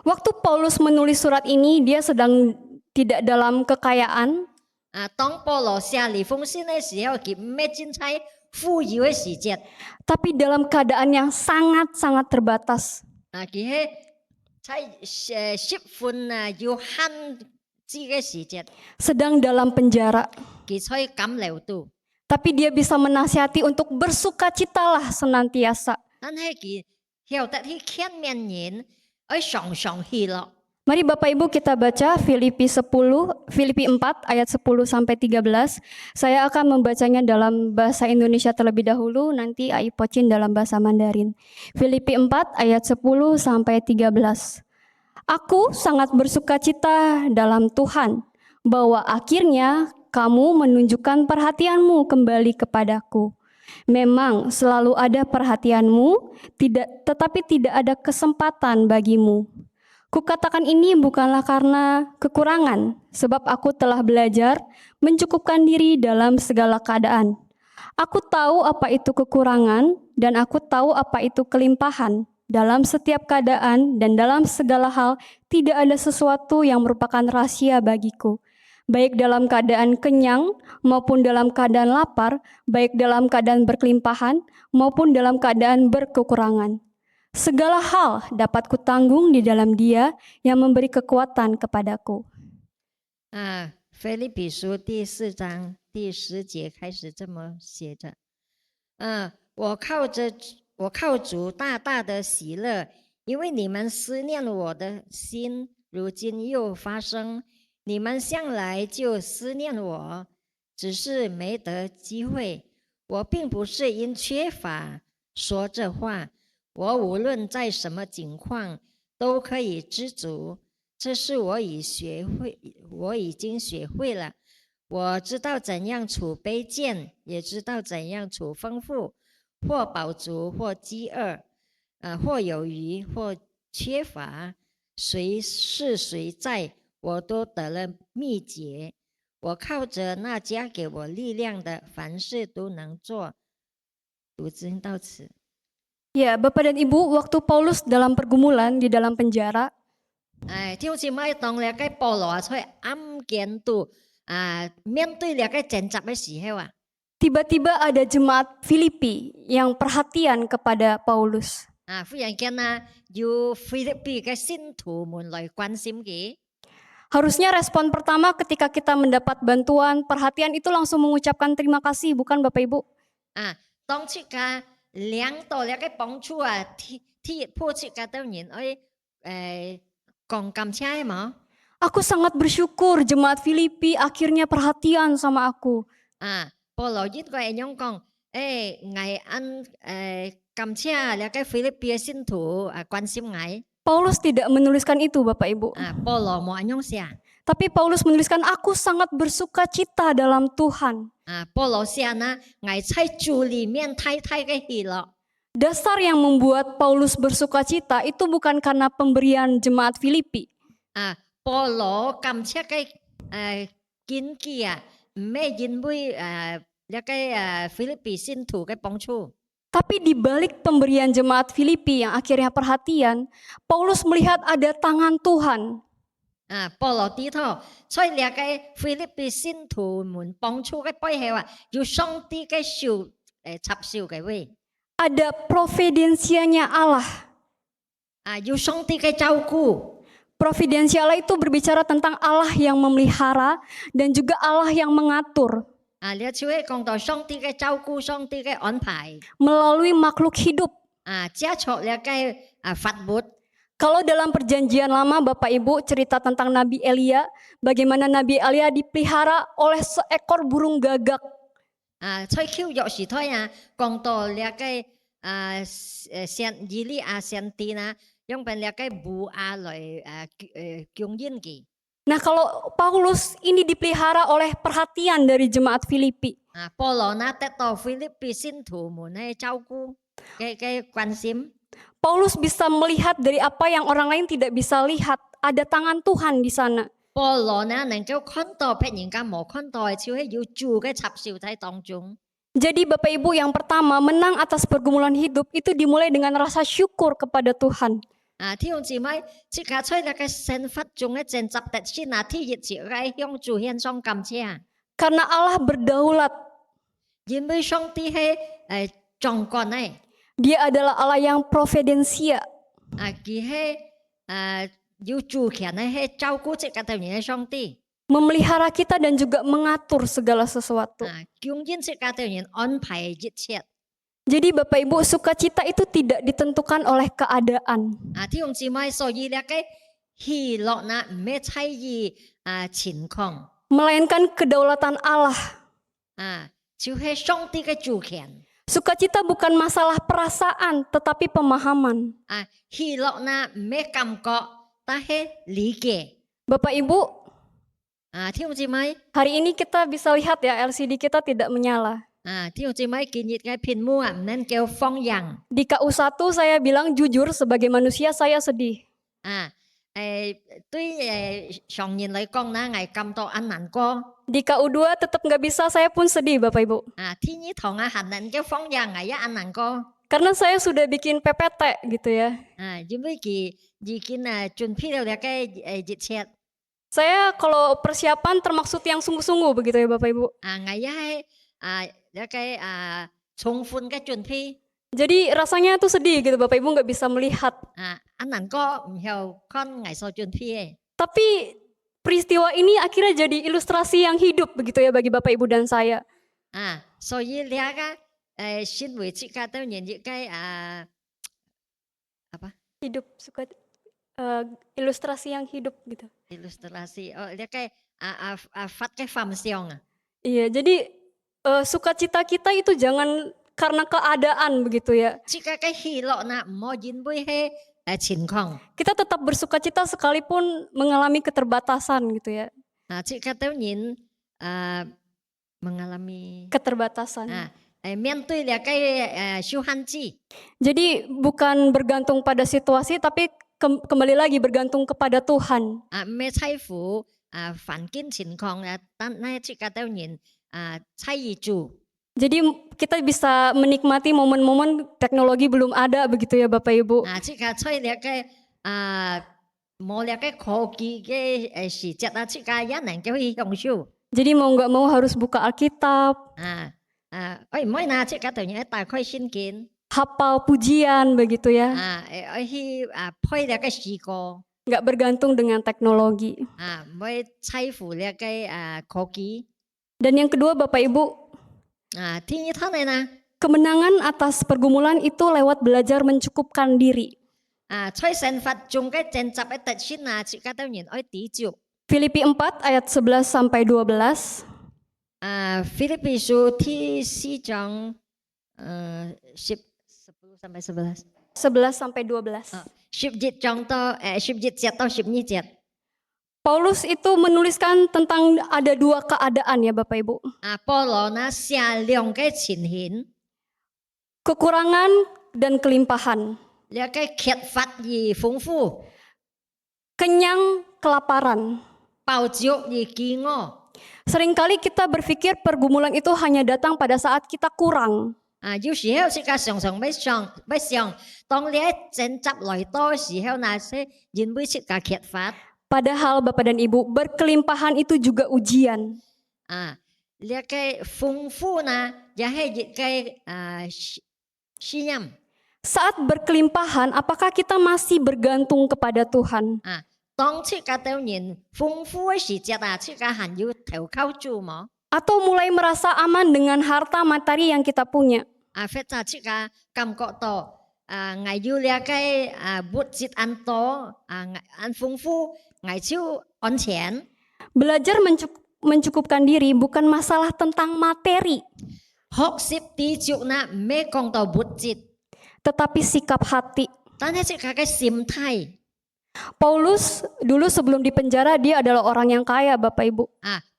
Waktu Paulus menulis surat ini, dia sedang tidak dalam kekayaan. Tong Paulo寫里封信嘅時候，佢唔係真係富裕嘅時節。 Tapi dalam keadaan yang sangat-sangat terbatas. 佢係喺10分要限制嘅時節， Sedang dalam penjara. 佢才敢留到。 Tapi dia bisa menasihati untuk bersukacitalah senantiasa. 但係佢曉得去勸勉人，愛常常喜樂。 Mari Bapak Ibu kita baca Filipi 4 ayat 10 sampai 13. Saya akan membacanya dalam bahasa Indonesia terlebih dahulu, nanti Ai Pocin dalam bahasa Mandarin. Filipi 4 ayat 10 sampai 13. Aku sangat bersukacita dalam Tuhan bahwa akhirnya kamu menunjukkan perhatianmu kembali kepadaku. Memang selalu ada perhatianmu, tetapi tidak ada kesempatan bagimu. Kukatakan ini bukanlah karena kekurangan, sebab aku telah belajar mencukupkan diri dalam segala keadaan. Aku tahu apa itu kekurangan dan aku tahu apa itu kelimpahan. Dalam setiap keadaan dan dalam segala hal tidak ada sesuatu yang merupakan rahasia bagiku. Baik dalam keadaan kenyang maupun dalam keadaan lapar, baik dalam keadaan berkelimpahan maupun dalam keadaan berkekurangan. Segala hal dapat kutanggung di dalam Dia yang memberi kekuatan kepadaku. 腓立比书第4章第10节开始这么写着：我靠主大大的喜乐，因为你们思念我的心，如今又发生。你们向来就思念我，只是没得机会。我并不是因缺乏说这话。 我无论在什么境况都可以知足，这是我已经学会了。我知道怎样处卑贱，也知道怎样处丰富，或饱足，或饥饿，或有余，或缺乏，谁是谁在，我都得了秘诀。我靠着那加给我力量的，凡事都能做。读经到此。 Ya, Bapak dan Ibu, waktu Paulus dalam pergumulan di dalam penjara, tiba-tiba ada jemaat Filipi yang perhatian kepada Paulus. Harusnya respon pertama ketika kita mendapat bantuan, perhatian itu langsung mengucapkan terima kasih, bukan Bapak Ibu? 領導了嘅幫助破切嘅當然講感謝嘛。 Aku sangat bersyukur jemaat Filipi akhirnya perhatian sama aku. Paulo ít gọi nhóm con ngài ăn cảm謝了cái Philippi信徒quan心ngài. Paulus tidak menuliskan itu Bapak Ibu. Paulo mau anyong siya. Tapi Paulus menuliskan aku sangat bersukacita dalam Tuhan. 保罗写呢，爱在主里面太太嘅喜乐。 Dasar yang membuat Paulus bersuka cita itu bukan karena pemberian jemaat Filipi, 保羅感謝嘅經濟啊，唔係因為一個菲律賓信徒嘅幫助。 tapi di balik pemberian jemaat Filipi yang akhirnya perhatian, Paulus melihat ada tangan Tuhan. 保羅知道，所以呢個菲律賓信徒們幫助嘅背後有上帝嘅手插手嘅位， Ada providensianya Allah. 有上帝嘅照顧。 Providensia Allah itu berbicara tentang Allah yang memelihara dan juga Allah yang mengatur 呢就係講到上帝嘅照顧、上帝嘅安排。 melalui makhluk hidup. 接觸呢個法物。 Kalau dalam perjanjian lama Bapak Ibu cerita tentang Nabi Elia, bagaimana Nabi Elia dipelihara oleh seekor burung gagak. 在舊約時代講到呢個以利亞先知呢，用本呢個母亞來供應佢。 Nah, kalau Paulus ini dipelihara oleh perhatian dari jemaat Filipi. 保羅呢得到菲律賓信徒們嘅照顧嘅關心。 Paulus bisa melihat dari apa yang orang lain tidak bisa lihat. Ada tangan Tuhan di sana. 保羅呢能夠看到別人家冇看到嘅，就係有主嘅插手喺當中。 Jadi Bapak Ibu yang pertama menang atas pergumulan hidup itu dimulai dengan rasa syukur kepada Tuhan. 弟兄姊妹，即刻在呢個生活中嘅掙扎特先第一節嘅向主獻上感謝， Karena Allah berdaulat. 因為上帝係掌管嘅。 Dia adalah Allah yang providensia. 佢係有主權嘅，係照顧即個對人嘅上帝。 Memelihara kita dan juga mengatur segala sesuatu. 供應即個對人安排一切。 Jadi Bapak Ibu, sukacita itu tidak ditentukan oleh keadaan. 弟兄姊妹，所以呢個喜樂呢唔係在於情況， Melainkan kedaulatan Allah. 就係上帝嘅主權。 Sukacita bukan masalah perasaan, tetapi pemahaman. 喜樂呢唔係感覺，但係理解。 Bapak Ibu, 弟兄姊妹， hari ini kita bisa lihat ya LCD kita tidak menyala. 弟兄姊妹，今日嘅屏幕唔能夠放映。 Di KU1 saya bilang jujur sebagai manusia saya sedih. 對常人嚟講呢，我感到很難過。 Di KU2 tetap nggak bisa, saya pun sedih Bapak Ibu. 天意堂很難夠放映，我也很難過。 Karena saya sudah bikin PPT gitu ya. 因為佢已經準備了嘅熱切。 Saya kalau persiapan termaksud yang sungguh-sungguh begitu ya Bapak Ibu. 我也係一個充分嘅準備。 Jadi rasanya tuh sedih gitu Bapak Ibu nggak bisa melihat. 很難過，唔後看我所準備嘅。 Tapi peristiwa ini akhirnya jadi ilustrasi yang hidup begitu ya bagi Bapak Ibu dan saya. 所以呢個新會即刻都認一個Hidup suka ilustrasi yang hidup gitu. ilustrasi呢個發嘅方向。 Iya, jadi sukacita kita itu jangan karena keadaan begitu ya. 即個嘅喜樂呢，唔好因為係情況。 Kita tetap bersukacita sekalipun mengalami keterbatasan gitu ya. 即個都人mengalami Keterbatasan. 面對呢個受限制。 Jadi bukan bergantung pada situasi tapi kembali lagi bergantung kepada Tuhan. 唔係在乎環境情況但係即個都人在意主。 Jadi kita bisa menikmati momen-momen teknologi belum ada begitu ya Bapak Ibu. 即個在呢個冇呢個科技嘅時節即個也能夠去享受。 Jadi mau nggak mau harus buka Alkitab, 唔可以拿即個對人打開聖經。 hafal pujian begitu ya. 去配呢個詩歌。 Nggak bergantung dengan teknologi. 唔會在乎呢個科技。 Dan yang kedua Bapak Ibu, 天意堂呢？ kemenangan atas pergumulan itu lewat belajar mencukupkan diri. 在生活中嘅掙扎嘅特先即個都人愛知足。 Filipi 4 ayat 11 sampai 12. 菲律賓書第4章10 sampai 11。 11 sampai 12. 11章到11節到12節。Paulus itu menuliskan tentang ada dua keadaan ya Bapak Ibu. 保羅呢寫兩個情形， Kekurangan dan kelimpahan. 兩個缺乏而豐富， Kenyang, kelaparan. 飽足而飢餓。 Seringkali kita berpikir pergumulan itu hanya datang pada saat kita kurang. 有時候自己常常要想，當你爭執來多時候，那些人會自己缺乏。 Padahal Bapak dan Ibu, berkelimpahan itu juga ujian. 呢個豐富呢，也係一個試驗。 Saat berkelimpahan, apakah kita masih bergantung kepada Tuhan? 當自己對人豐富嘅時節自己還要投靠主嗎？ Atau mulai merasa aman dengan harta materi yang kita punya? 或者自己感覺到我要呢個物質很多很豐富，我就安全。 Belajar mencukupkan diri bukan masalah tentang materi, 學習知足呢，唔係講到物質， tetapi sikap hati. 但係自己嘅心態。 Paulus dulu sebelum di penjara dia adalah orang yang kaya Bapak Ibu.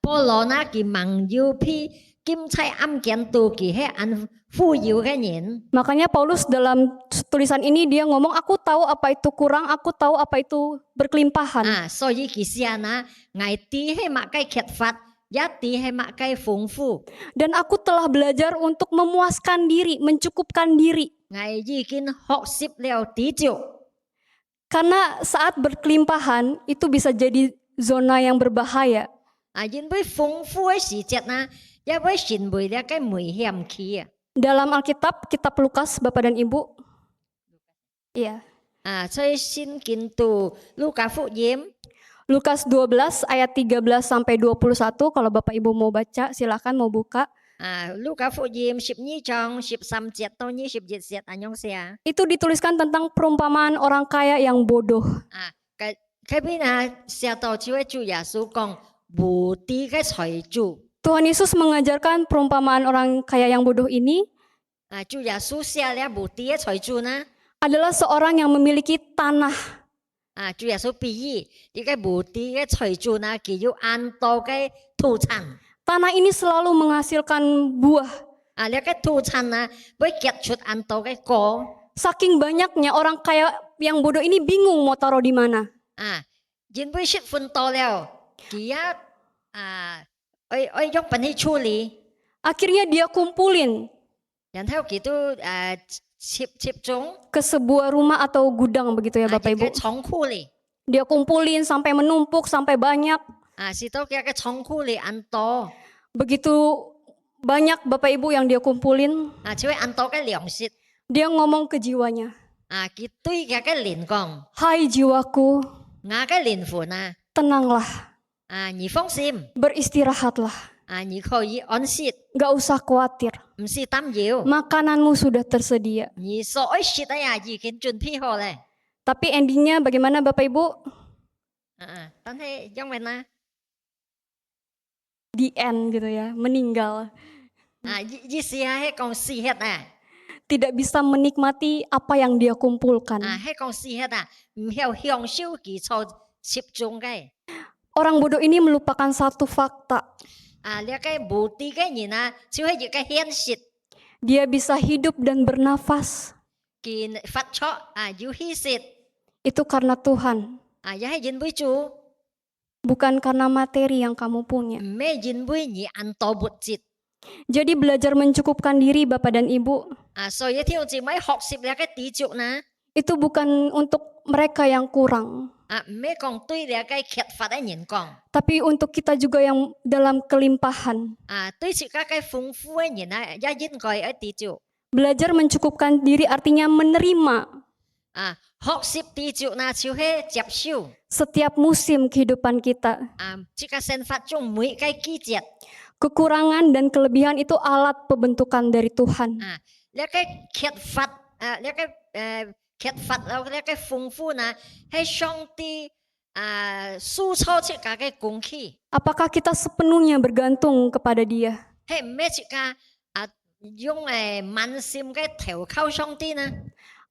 保羅呢，佢盟要批檢察案件到佢係很富有嘅人。 Makanya Paulus dalam tulisan ini dia ngomong aku tahu apa itu kurang, aku tahu apa itu berkelimpahan. 所以佢寫呢，我知係乜嘅缺乏，也知係乜嘅豐富。 Dan aku telah belajar untuk memuaskan diri, mencukupkan diri. 我已經學習了知足。 Karena saat berkelimpahan itu bisa jadi zona yang berbahaya. 因為豐富嘅時節呢，也會成為一個危險期。 Dalam Alkitab, kitab Lukas Bapak dan Ibu. Iya. 所以先見到路加福音 Lukas 12 ayat 13 sampai 21 kalau Bapak Ibu mau baca silakan mau buka. 路加福音12章13節到21節咁樣寫。 Itu dituliskan tentang perumpamaan orang kaya yang bodoh. 佢邊寫到這位主耶穌講無知嘅財主。 Tuhan Yesus mengajarkan perumpamaan orang kaya yang bodoh ini 主耶穌寫了無知嘅財主呢？ adalah seorang yang memiliki tanah. 主耶穌比喻呢個無知嘅財主呢，佢有很多嘅土產。 Tanah ini selalu menghasilkan buah. 呢個土產呢，會結出很多嘅果。 Saking banyaknya orang kaya yang bodoh ini bingung mau taruh di mana. 因為結婚多了，佢愛用本去處理， Akhirnya dia kumpulin 然後佢都集中 ke sebuah rumah atau gudang begitu ya Bapak 一個 Ibu. 倉庫裏。 Dia kumpulin sampai menumpuk sampai banyak. 是到一個倉庫裏很多， Begitu banyak Bapak Ibu yang dia kumpulin, 就會很多嘅糧食。 dia ngomong ke jiwanya, 佢對佢嘅靈講： "Hai jiwaku, 我嘅靈魂啊， tenanglah, 你放心， beristirahatlah, 你可以安息， gak usah khawatir. 唔是擔憂。 Makananmu sudah tersedia." 你所愛食嘅呀已經準備好咧。 Tapi endingnya bagaimana Bapak Ibu? 但係因為呢， The end gitu ya, meninggal. 意思係講死hết Tidak bisa menikmati apa yang dia kumpulkan. 係講死hết唔曉享受佢所集中嘅。 Orang bodoh ini melupakan satu fakta. 呢個無知嘅人就係一個現實， Dia bisa hidup dan bernafas. 佢發出有氣息， Itu karena Tuhan, 也係因為主， bukan karena materi yang kamu punya. 唔係因為你很多物質。 Jadi belajar mencukupkan diri Bapak dan Ibu, 所以弟兄姊妹學習呢個知足呢， itu bukan untuk mereka yang kurang, 唔係講對呢個缺乏嘅人講， tapi untuk kita juga yang dalam kelimpahan. 對自己嘅豐富嘅人也應該要知足。 Belajar mencukupkan diri artinya menerima 學習知足呢，就係接受。 setiap musim kehidupan kita. 這個生活中每個季節， Kekurangan dan kelebihan itu alat pembentukan dari Tuhan. 呢個缺乏，呢個缺乏呢個豐富呢，係上帝塑造自己嘅工具， Apakah kita sepenuhnya bergantung kepada Dia? 係唔係自己用滿心嘅投靠上帝呢？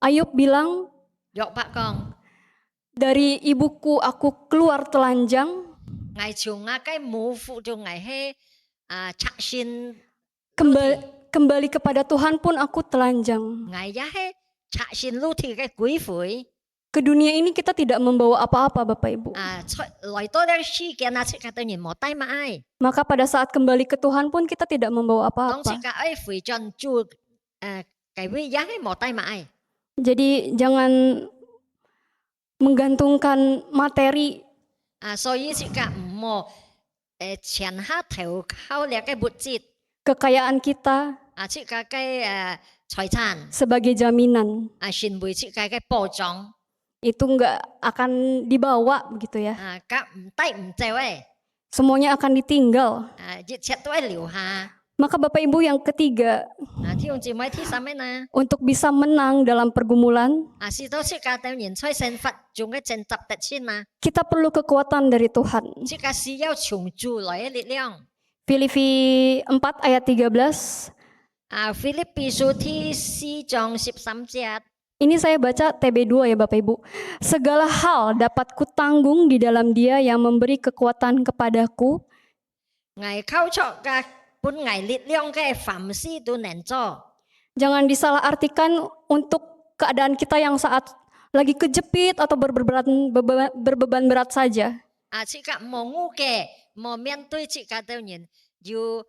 Ayub bilang, 約伯講。Dari ibuku aku keluar telanjang, ngày chung cái mũ phụ chung ngày he chắc xin kembali kepada Tuhan pun aku telanjang. ngày giá he chắc xin lưu thì cái quý phủi Ke dunia ini kita tidak membawa apa-apa Bapak Ibu. lại tôi đang suy kiện là cái tự nhiên một tay mà ai Maka pada saat kembali ke Tuhan pun kita tidak membawa đông apa-apa. cái ấy phủi chân chu cái quý giá he một tay mà ai Jadi jangan menggantungkan materi. so với cái một tiền ha theo khâu là cái bút chít Kekayaan kita chỉ cái tài sản sebagai jaminan xin bùi chỉ cái bảo trọng itu nggak akan dibawa begitu ya. cái tay treo ấy Semuanya akan ditinggal. chỉ chết tôi liều ha Maka Bapak Ibu yang ketiga, thì ông chị mới thi sao mấy nè untuk bisa menang dalam pergumulan, si tôi chỉ cả tự nhiên chơi sinh vật chung cái chân tập tật xin mà kita perlu kekuatan dari Tuhan. chỉ cả si yêu chung chu lại lực lượng Filipi 4 ayat 13. Filipi số thi si trong 13 节 Ini saya baca TB2 ya Bapak Ibu. Segala hal dapat kutanggung di dalam Dia yang memberi kekuatan kepadaku. ngày khâu cho cả bốn ngày lực lượng cái phạm si tu nền cho Jangan disalahartikan untuk keadaan kita yang saat lagi kejepit atau berbeban berat saja. chỉ cả một ngu kề một miền tuy chỉ cả tự nhiên dù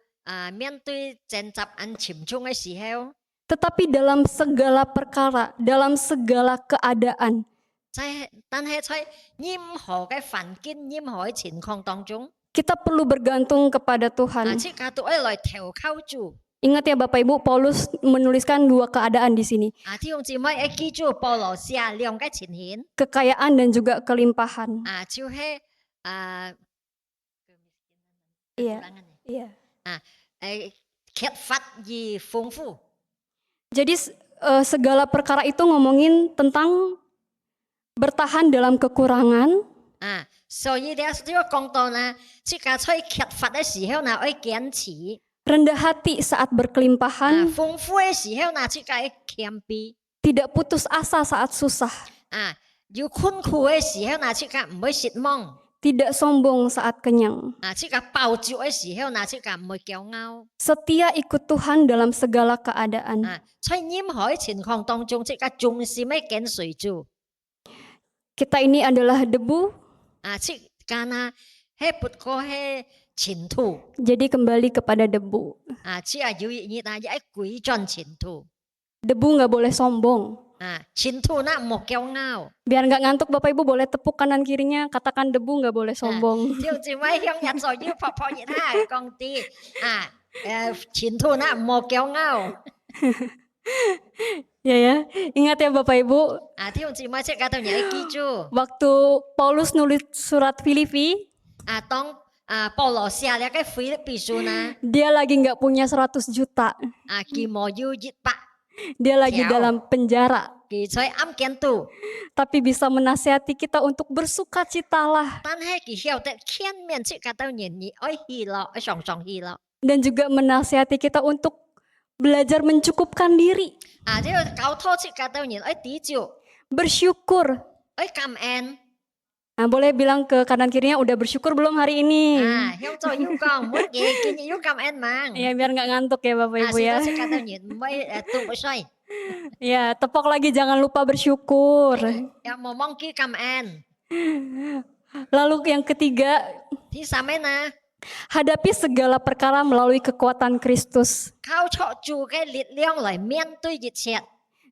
miền tuy chân tập ăn chìm chung cái gì heo Tetapi dalam segala perkara, dalam segala keadaan,但係在任何嘅環境、任何嘅情況當中， kita perlu bergantung kepada Tuhan. 即係都嚟調靠住。 Ingat ya Bapak Ibu, Paulus menuliskan dua keadaan di sini. 弟兄姊妹，記住保羅寫兩個情形， Kekayaan dan juga kelimpahan. 就係Iya, iya. 缺乏而豐富。 Jadi segala perkara itu ngomongin tentang bertahan dalam kekurangan, 所以咧，呢個講到呢，即係在缺乏嘅時候呢，要堅持； rendah hati saat berkelimpahan, 豐富嘅時候呢，即係謙卑； tidak putus asa saat susah, 要困苦嘅時候呢，即係唔會失望； tidak sombong saat kenyang. 即係飽足嘅時候呢，即係唔會驕傲。 Setia ikut Tuhan dalam segala keadaan. 在任何情況當中，即係重視咩跟隨住。 Kita ini adalah debu, 即係呢，係不過係前途。 jadi kembali kepada debu. 只係要熱啊，一鬼轉前途。 Debu nggak boleh sombong. 前途呢冇驕傲。 Biar nggak ngantuk Bapak Ibu boleh tepuk kanan kirinya, katakan debu nggak boleh sombong. 條姊妹向日在要撲撲熱下講啲前途呢冇驕傲。 Ya, ingat ya Bapak Ibu, 條姊妹即係當然要記住。 waktu Paulus nulis surat Filipi, 當保羅寫了個腓立比書呢， dia lagi nggak punya 100 juta. 佢冇要100， Dia lagi Jauh. dalam penjara. 佢在暗監度， Tapi bisa menasihati kita untuk bersukacitalah 但係佢曉得前面即係當然你愛喜樂，愛常常喜樂。 dan juga menasihati kita untuk belajar mencukupkan diri, 呢個教徒即係當然愛知足， bersyukur. 愛感恩。 Nah, boleh bilang ke kanan kirinya udah bersyukur belum hari ini? 向左要講，每嘢見要感恩嘛。 Ya biar nggak ngantuk ya Bapak Ibu ya. 即係當然唔會都唔衰， Ya, tepok lagi jangan lupa bersyukur. 又冇忘記感恩。 Lalu yang ketiga, 第三呢， hadapi segala perkara melalui kekuatan Kristus. 靠着主嘅力量嚟面對一切，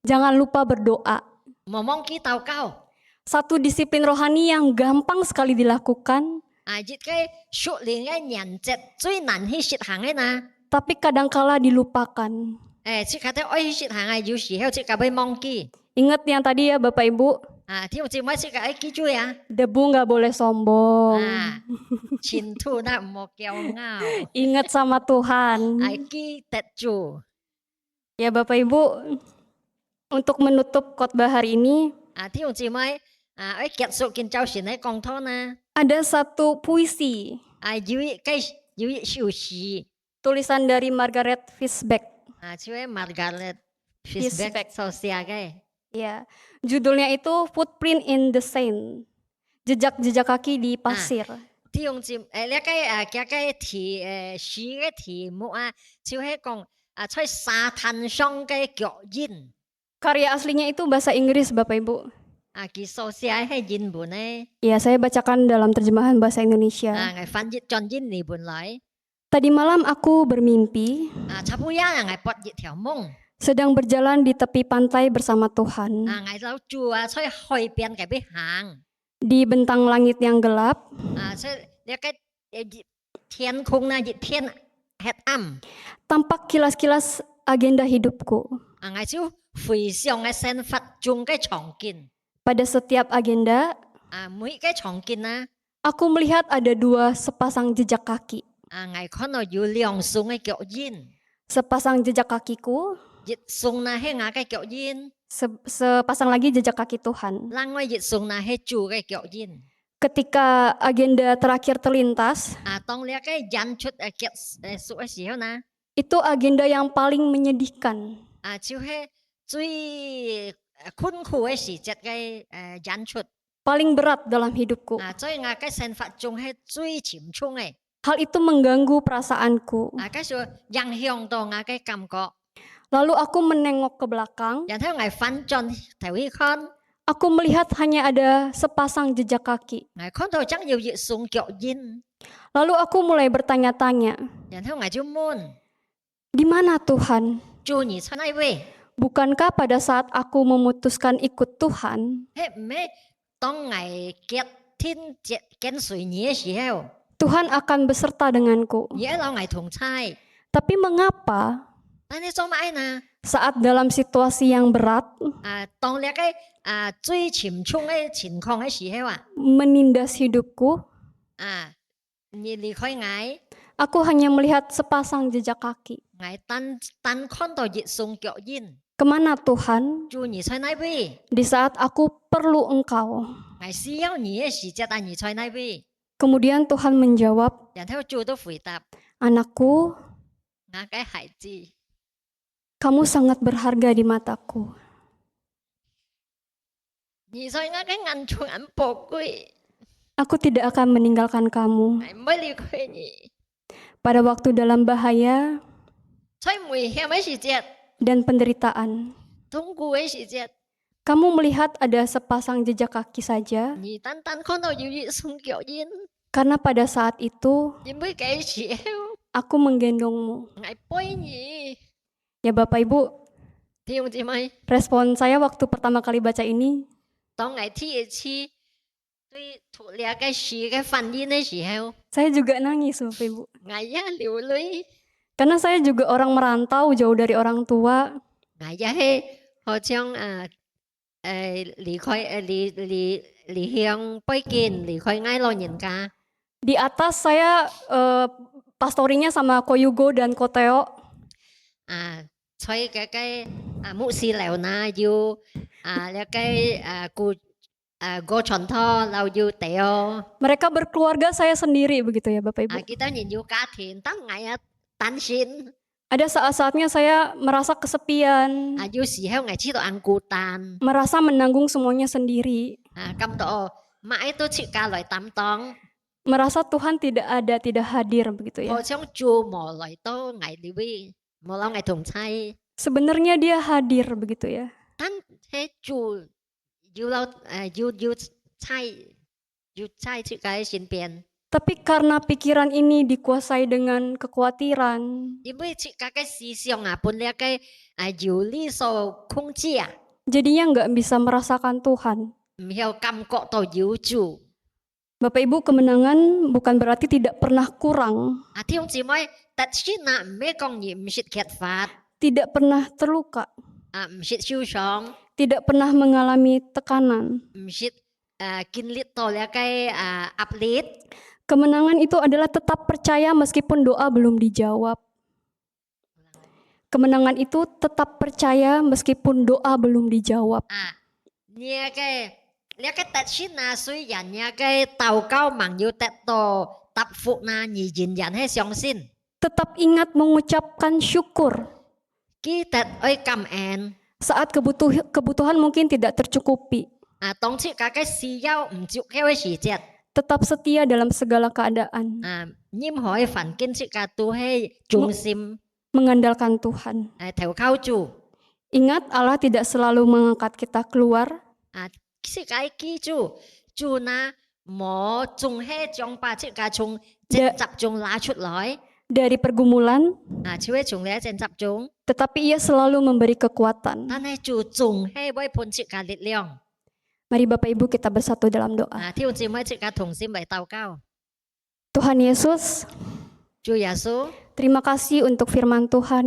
Jangan lupa berdoa. 冇忘記禱告。 Satu disiplin rohani yang gampang sekali dilakukan, 一個屬靈嘅原則最難去實行嘅呢， tapi kadangkala dilupakan. 即係啲愛去實行嘅，有時候即係會忘記。 Ingat yang tadi ya Bapak Ibu, 弟兄姊妹即係愛記住呀， debu nggak boleh sombong. 前途呢唔好驕傲， Ingat sama Tuhan. 愛記得住。 Ya Bapak Ibu, untuk menutup khotbah hari ini, 弟兄姊妹，愛結束見周神嘅講堂呢， ada satu puisi 有一首詩， tulisan dari Margaret Fishback. 就係 Margaret Fishback Fishback 所寫嘅。Ya, judulnya itu Footprint in the Sand. Jejak-jejak kaki di pasir. 弟兄姊妹，呢個題詩嘅題目啊，就係講在沙灘上嘅腳印。 Karya aslinya itu bahasa Inggris, Bapak Ibu. 佢所寫係英文咧， Ya, saya bacakan dalam terjemahan bahasa Indonesia. 我翻譯轉英文來。 Tadi malam aku bermimpi, 差不多我撥一條夢， sedang berjalan di tepi pantai bersama Tuhan. 我老住在海邊嗰邊行， Di bentang langit yang gelap, 在呢個天空呢一片黑暗， tampak kilas-kilas agenda hidupku. 我就回想嘅生活中嘅場景， Pada setiap agenda, 每個場景啊， aku melihat ada 2 sepasang jejak kaki. 我看到有兩雙嘅腳印， Sepasang jejak kakiku, 一雙呢係我嘅腳印， sepasang lagi jejak kaki Tuhan. 另外一雙呢係主嘅腳印。 Ketika agenda terakhir terlintas, 當呢個演出結束嘅時候呢， itu agenda yang paling menyedihkan. 就係最困苦嘅時節嘅演出。 Paling berat dalam hidupku. 在我嘅生活中係最沉重嘅， Hal itu mengganggu perasaanku. 嗰時候影響到我嘅感覺。 Lalu aku menengok ke belakang. 然後我翻轉頭去看， Aku melihat hanya ada sepasang jejak kaki. 我看到真有一雙腳印， Lalu aku mulai bertanya-tanya, 然後我就問： di mana Tuhan? 主你在哪位？ Bukankah pada saat aku memutuskan ikut Tuhan, 係唔係當我結天跟隨你嘅時候， Tuhan akan beserta denganku? 你一路我同在， Tapi mengapa 但係做乜呢？ saat dalam situasi yang berat, 當呢個最沉重嘅情況嘅時候menindas hidupku, 你離開我。 aku hanya melihat sepasang jejak kaki. 我單看到一雙腳印， Kemana Tuhan? 主你在哪位？ Di saat aku perlu Engkau. 我需要你嘅時節，但你在哪位？ Kemudian Tuhan menjawab, 然後主都回答： anakku, 我嘅孩子， kamu sangat berharga di mataku. 你在我嘅眼中很寶貴， Aku tidak akan meninggalkan 我 kamu. 唔會離開你。 Pada waktu dalam bahaya 在危險嘅時節， dan penderitaan, 痛苦嘅時節， kamu melihat ada sepasang jejak kaki saja, 你單看到有一雙腳印， karena pada saat itu 因為嘅時候， aku menggendongmu. 我背你。 Ya Bapak Ibu, 弟兄姊妹， respon saya waktu pertama kali baca ini, 當我第一次對讀呢個詩嘅翻譯嘅時候， saya juga nangis Bapak Ibu. 我也流淚。 Karena saya juga orang merantau jauh dari orang tua. 我也係好像離鄉背井，離開愛老人家。 Di atas saya pastorinya sama Ko Yugo dan Ko Teo. 在個牧師樓那要呢個過傳托樓要地哦。 Mereka berkeluarga, saya sendiri begitu ya Bapak Ibu. Kita nhìn vô家庭，當我呀單身， Ada saat-saatnya saya merasa kesepian, 有時候我知道人孤單， merasa menanggung semuanya sendiri, 感到買都出家來擔當， merasa Tuhan tidak ada, tidak hadir begitu ya. 好像做無來到我裏邊，無諗我同在， Sebenarnya dia hadir begitu ya. 但係做要在出家身邊， Tapi karena pikiran ini dikuasai dengan kekhawatiran, 因為出家嘅思想本來嘅由你所控制jadinya nggak bisa merasakan Tuhan. 唔曉感覺到有主。 Bapak Ibu, kemenangan bukan berarti tidak pernah kurang, 弟兄姊妹，但是唔係講你唔識揭發， tidak pernah terluka, 唔識受傷。 tidak pernah mengalami tekanan. 唔識經歷到呢個壓力， Kemenangan itu adalah tetap percaya meskipun doa belum dijawab. Kemenangan itu tetap percaya meskipun doa belum dijawab. 呢個特先雖然呢個禱告冇要得到答覆你仍然係相信， Tetap ingat mengucapkan syukur. 記得愛感恩， Saat kebutuhan mungkin tidak tercukupi, Tông chỉ cả cái xì yêu唔接嘅位時節，tetap setia dalam segala keadaan, 任何嘅環境只cả都係中心， mengandalkan Tuhan. 投靠主， Ingat, Allah tidak selalu mengangkat kita keluar, 只cả記住，主呢冇仲係將把只cả從掙扎中拿出來， dari pergumulan, 只會從你掙扎中， tetapi Ia selalu memberi kekuatan. 但係主仲係會判只cả力量。 Mari Bapak Ibu kita bersatu dalam doa. 弟兄姊妹只cả同心嚟禱告， Tuhan Yesus, 主耶穌， terima kasih untuk firman Tuhan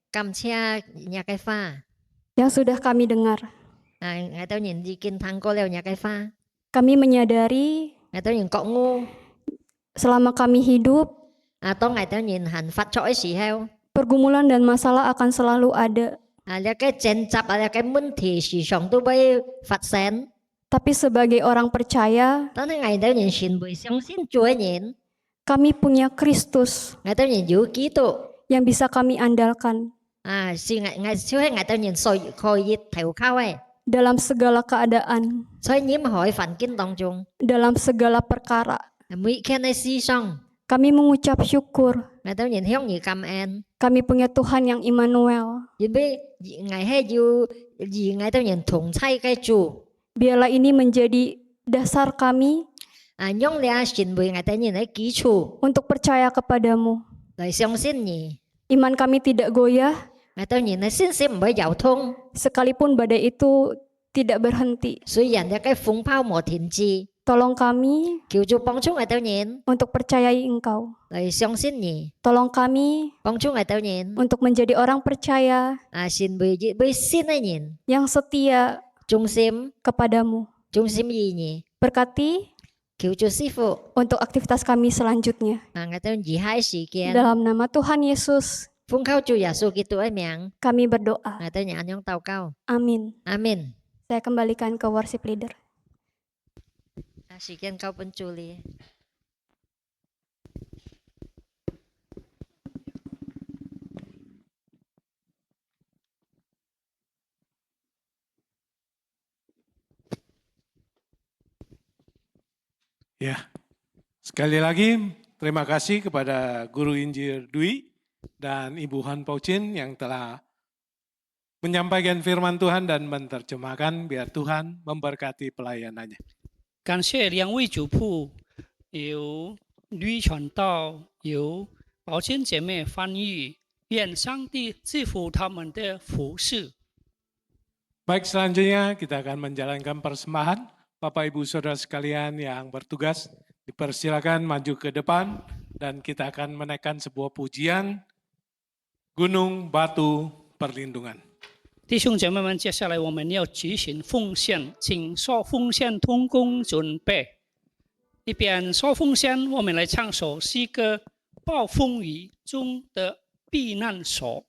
感謝日嘅花， yang sudah kami dengar. 我當然已經聽過了日嘅花， Kami menyadari 我當然覺悟， selama kami hidup, 當我當然行發作嘅時候。 pergumulan dan masalah akan selalu ada. 你嘅掙扎你嘅問題時常都會發生， Tapi sebagai orang percaya, 但係我當然全部相信主嘅人， kami punya Kristus 我當然有基督， yang bisa kami andalkan 是我當然可以投靠嘅， dalam segala keadaan, 在任何環境當中， dalam segala perkara. 每件嘅事上， Kami mengucap syukur. 我當然向你感恩， Kami punya Tuhan yang Immanuel. 因為我係要我當然同在嘅主， Biarlah ini menjadi dasar kami 用你成為我當然嘅基礎 untuk percaya kepadamu. 嚟相信你， Iman kami tidak goyah, 我當然嘅信心唔會搖動， sekalipun badai itu tidak berhenti. 雖然一個風暴冇停止。 Tolong kami 求主幫助我當然 untuk percayai Engkau. 嚟相信你， Tolong kami 幫助我當然 untuk menjadi orang percaya 成為信嘅人， yang setia 忠心 kepadamu. 意你， Berkati 求主師傅， untuk aktivitas kami selanjutnya. 我當以下時間， Dalam nama Tuhan Yesus, 奉靠主耶穌基督嘅名， kami berdoa. 我當然咁樣禱告， Amin. 阿門。 Saya kembalikan ke worship leader. 時間交俾助理。Ya, sekali lagi terima kasih kepada Guru Injil Dwi dan Ibu Han Paucin yang telah menyampaikan firman Tuhan dan menerjemahkan, biar Tuhan memberkati pelayanannya. 感谢两位主仆，由吕传道，由宝娟姐妹翻译，愿上帝赐福他们的服饰。 Baik, selanjutnya kita akan menjalankan persembahan. Bapak Ibu Saudara sekalian yang bertugas, dipersilakan maju ke depan dan kita akan menaikkan sebuah pujian Gunung Batu Perlindungan. 弟兄姐妹们，接下来我们要举行奉献，请说奉献同工准备。一边说奉献，我们来唱首诗歌《暴风雨中的避难所》。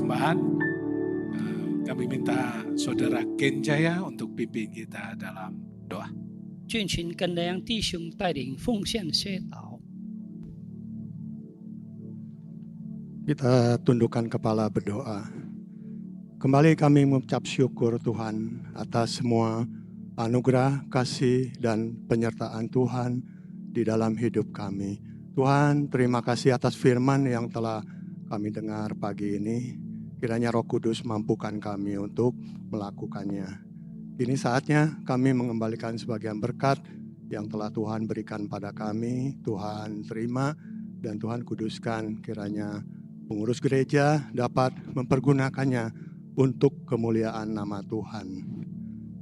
tambahan, kami minta Saudara Ken Jaya untuk pimpin kita dalam doa. 俊群跟梁弟兄带领奉献宣祷。 Kita tundukkan kepala berdoa. Kembali kami mengucap syukur Tuhan atas semua anugerah, kasih, dan penyertaan Tuhan di dalam hidup kami. Tuhan, terima kasih atas firman yang telah kami dengar pagi ini. Kiranya Roh Kudus mampukan kami untuk melakukannya. Ini saatnya kami mengembalikan sebagian berkat yang telah Tuhan berikan pada kami. Tuhan terima dan Tuhan kuduskan, kiranya pengurus gereja dapat mempergunakannya untuk kemuliaan nama Tuhan.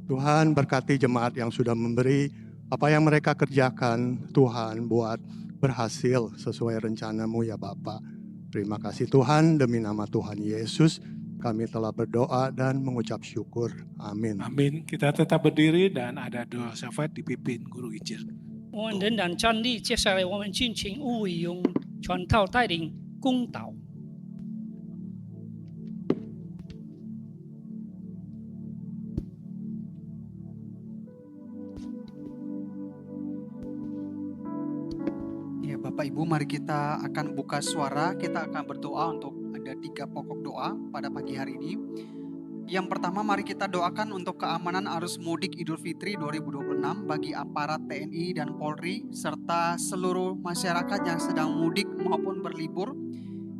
Tuhan berkati jemaat yang sudah memberi apa yang mereka kerjakan, Tuhan buat berhasil sesuai rencana-Mu ya Bapa. Terima kasih Tuhan, demi nama Tuhan Yesus kami telah berdoa dan mengucap syukur. Amin. Amin. Kita tetap berdiri dan ada doa syafaat dipimpin Guru Injil. 我们仍然站立，接下来我们敬请吴伟勇传道带领公祷。 Ya, Bapak Ibu, mari kita akan buka suara. Kita akan berdoa untuk ada 3 pokok doa pada pagi hari ini. Yang pertama, mari kita doakan untuk keamanan arus mudik Idul Fitri 2026 bagi aparat TNI dan Polri serta seluruh masyarakat yang sedang mudik maupun berlibur.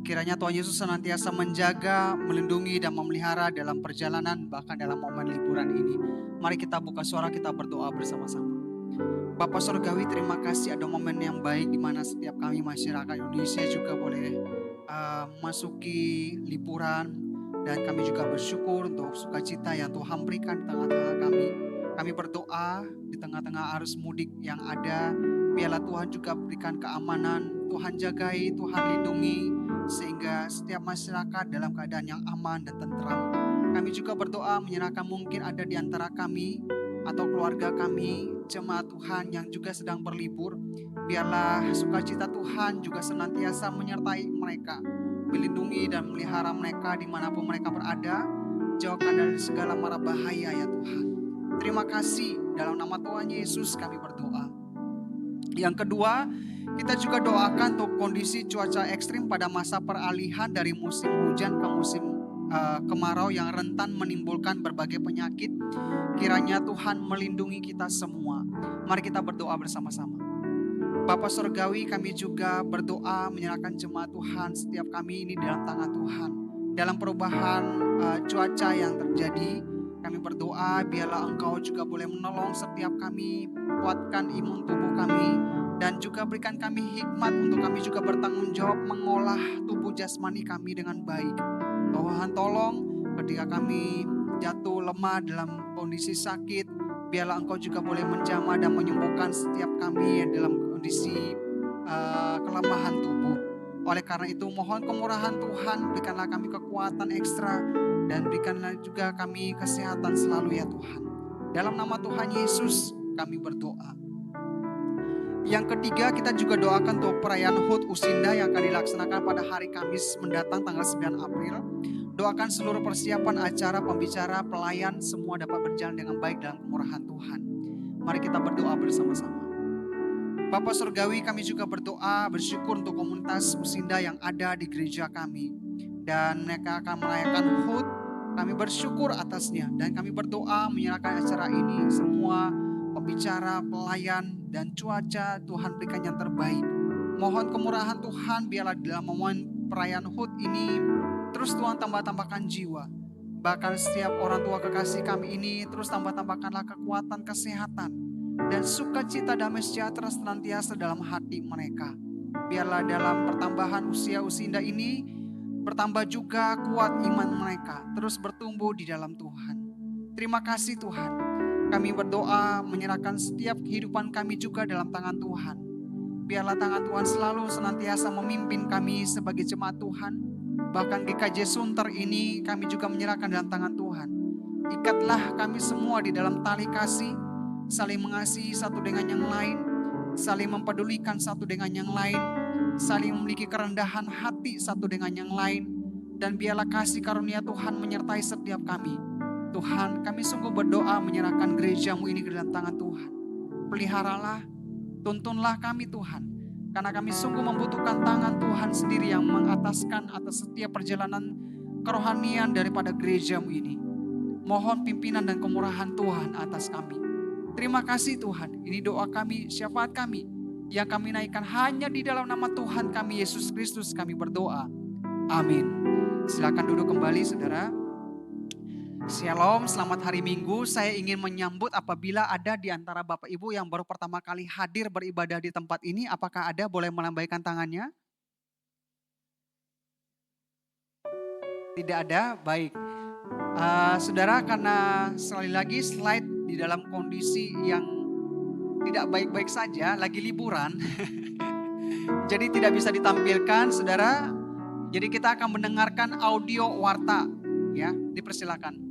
Kiranya Tuhan Yesus senantiasa menjaga, melindungi, dan memelihara dalam perjalanan bahkan dalam momen liburan ini. Mari kita buka suara, kita berdoa bersama-sama. Bapak Surgawi, terima kasih ada momen yang baik di mana setiap kami masyarakat Indonesia juga boleh masuki liburan, dan kami juga bersyukur untuk sukacita yang Tuhan berikan di tengah-tengah kami. Kami berdoa di tengah-tengah arus mudik yang ada, biarlah Tuhan juga berikan keamanan, Tuhan jagai, Tuhan lindungi, sehingga setiap masyarakat dalam keadaan yang aman dan tentram. Kami juga berdoa menyerahkan mungkin ada di antara kami atau keluarga kami, jemaat Tuhan yang juga sedang berlibur. Biarlah sukacita Tuhan juga senantiasa menyertai mereka, melindungi dan melihara mereka dimanapun mereka berada. Jauhkan dari segala mara bahaya ya Tuhan. Terima kasih, dalam nama Tuhan Yesus kami berdoa. Yang kedua, kita juga doakan untuk kondisi cuaca ekstrim pada masa peralihan dari musim hujan ke musim kemarau yang rentan menimbulkan berbagai penyakit. Kiranya Tuhan melindungi kita semua. Mari kita berdoa bersama-sama. Bapa Surgawi, kami juga berdoa menyerahkan jemaat Tuhan setiap kami ini dalam tangan Tuhan. Dalam perubahan cuaca yang terjadi, kami berdoa biarlah Engkau juga boleh menolong setiap kami, kuatkan imun tubuh kami, dan juga berikan kami hikmat untuk kami juga bertanggung jawab mengolah tubuh jasmani kami dengan baik. Tuhan tolong ketika kami jatuh lemah dalam kondisi sakit, biarlah Engkau juga boleh menjamah dan menyembuhkan setiap kami yang dalam kondisi kelemahan tubuh. Oleh karena itu mohon kemurahan Tuhan, berikanlah kami kekuatan ekstra dan berikanlah juga kami kesehatan selalu ya Tuhan. Dalam nama Tuhan Yesus kami berdoa. Yang ketiga, kita juga doakan untuk perayaan HUT Usinda yang akan dilaksanakan pada hari Kamis mendatang tanggal 9 April. Doakan seluruh persiapan acara, pembicara, pelayan semua dapat berjalan dengan baik dalam kemurahan Tuhan. Mari kita berdoa bersama-sama. Bapak Surgawi, kami juga berdoa bersyukur untuk komunitas Usinda yang ada di gereja kami. Dan mereka akan merayakan HUT, kami bersyukur atasnya. Dan kami berdoa menyerahkan acara ini, semua pembicara, pelayan, dan cuaca Tuhan berikan yang terbaik. Mohon kemurahan Tuhan, biarlah dalam momen perayaan HUT ini terus Tuhan tambah-tambahkan jiwa. Bahkan setiap orang tua kekasih kami ini terus tambah-tambahkanlah kekuatan, kesehatan, dan sukacita damai sejahtera senantiasa dalam hati mereka. Biarlah dalam pertambahan usia Usinda ini bertambah juga kuat iman mereka, terus bertumbuh di dalam Tuhan. Terima kasih Tuhan. Kami berdoa menyerahkan setiap kehidupan kami juga dalam tangan Tuhan. Biarlah tangan Tuhan selalu senantiasa memimpin kami sebagai jemaat Tuhan. Bahkan GKJ Sunter ini kami juga menyerahkan dalam tangan Tuhan. Ikatlah kami semua di dalam tali kasih, saling mengasihi satu dengan yang lain, saling mempedulikan satu dengan yang lain, saling memiliki kerendahan hati satu dengan yang lain, dan biarlah kasih karunia Tuhan menyertai setiap kami. Tuhan, kami sungguh berdoa menyerahkan gereja-Mu ini ke dalam tangan Tuhan. Peliharalah, tuntunlah kami Tuhan, karena kami sungguh membutuhkan tangan Tuhan sendiri yang mengataskan atas setiap perjalanan kerohanian daripada gereja-Mu ini. Mohon pimpinan dan kemurahan Tuhan atas kami. Terima kasih Tuhan, ini doa kami, syafaat kami, yang kami naikkan hanya di dalam nama Tuhan kami Yesus Kristus kami berdoa. Amin. Silakan duduk kembali saudara. Shalom, selamat hari Minggu. Saya ingin menyambut apabila ada di antara Bapak Ibu yang baru pertama kali hadir beribadah di tempat ini. Apakah ada boleh melambaikan tangannya? Tidak ada? Baik. Saudara, karena sekali lagi slide di dalam kondisi yang tidak baik-baik saja, lagi liburan. Jadi tidak bisa ditampilkan saudara. Jadi kita akan mendengarkan audio warta. Ya, dipersilakan.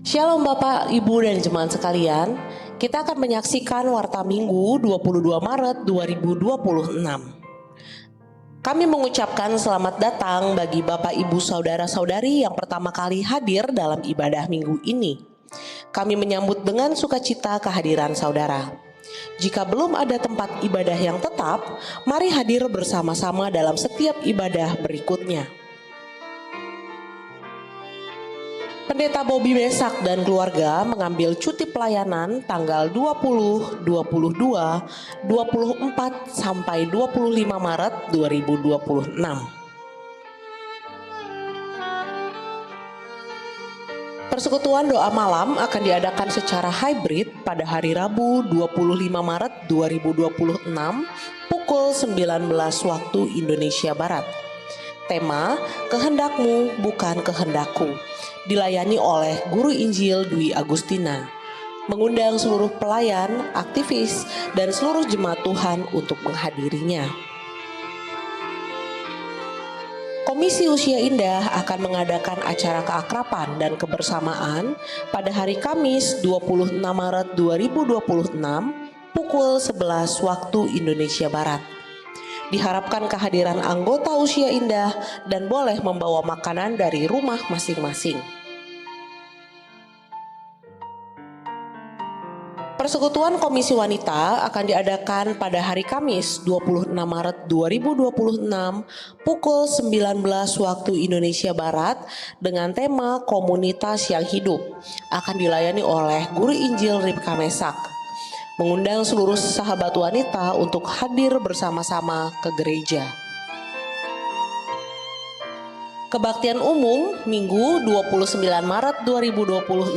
Shalom Bapak, Ibu, dan jemaat sekalian. Kita akan menyaksikan Warta Minggu 22 Maret 2026. Kami mengucapkan selamat datang bagi Bapak, Ibu, Saudara-saudari yang pertama kali hadir dalam ibadah minggu ini. Kami menyambut dengan sukacita kehadiran saudara. Jika belum ada tempat ibadah yang tetap, mari hadir bersama-sama dalam setiap ibadah berikutnya. Pendeta Bobby Mesak dan keluarga mengambil cuti pelayanan tanggal 20, 22, 24 sampai 25 Maret 2026. Persekutuan doa malam akan diadakan secara hybrid pada hari Rabu 25 Maret 2026 pukul 19 waktu Indonesia Barat. Tema, Kehendakmu Bukan Kehendakku, dilayani oleh Guru Injil Dwi Agustina, mengundang seluruh pelayan, aktivis, dan seluruh jemaat Tuhan untuk menghadirinya. Komisi Usia Indah akan mengadakan acara keakraban dan kebersamaan pada hari Kamis 26 Maret 2026 pukul 11 waktu Indonesia Barat. Diharapkan kehadiran anggota Usia Indah dan boleh membawa makanan dari rumah masing-masing. Persekutuan Komisi Wanita akan diadakan pada hari Kamis 26 Maret 2026 pukul 19 waktu Indonesia Barat dengan tema Komunitas yang Hidup. Akan dilayani oleh Guru Injil Ribka Mesak, mengundang seluruh sahabat wanita untuk hadir bersama-sama ke gereja. Kebaktian umum Minggu 29 Maret 2026,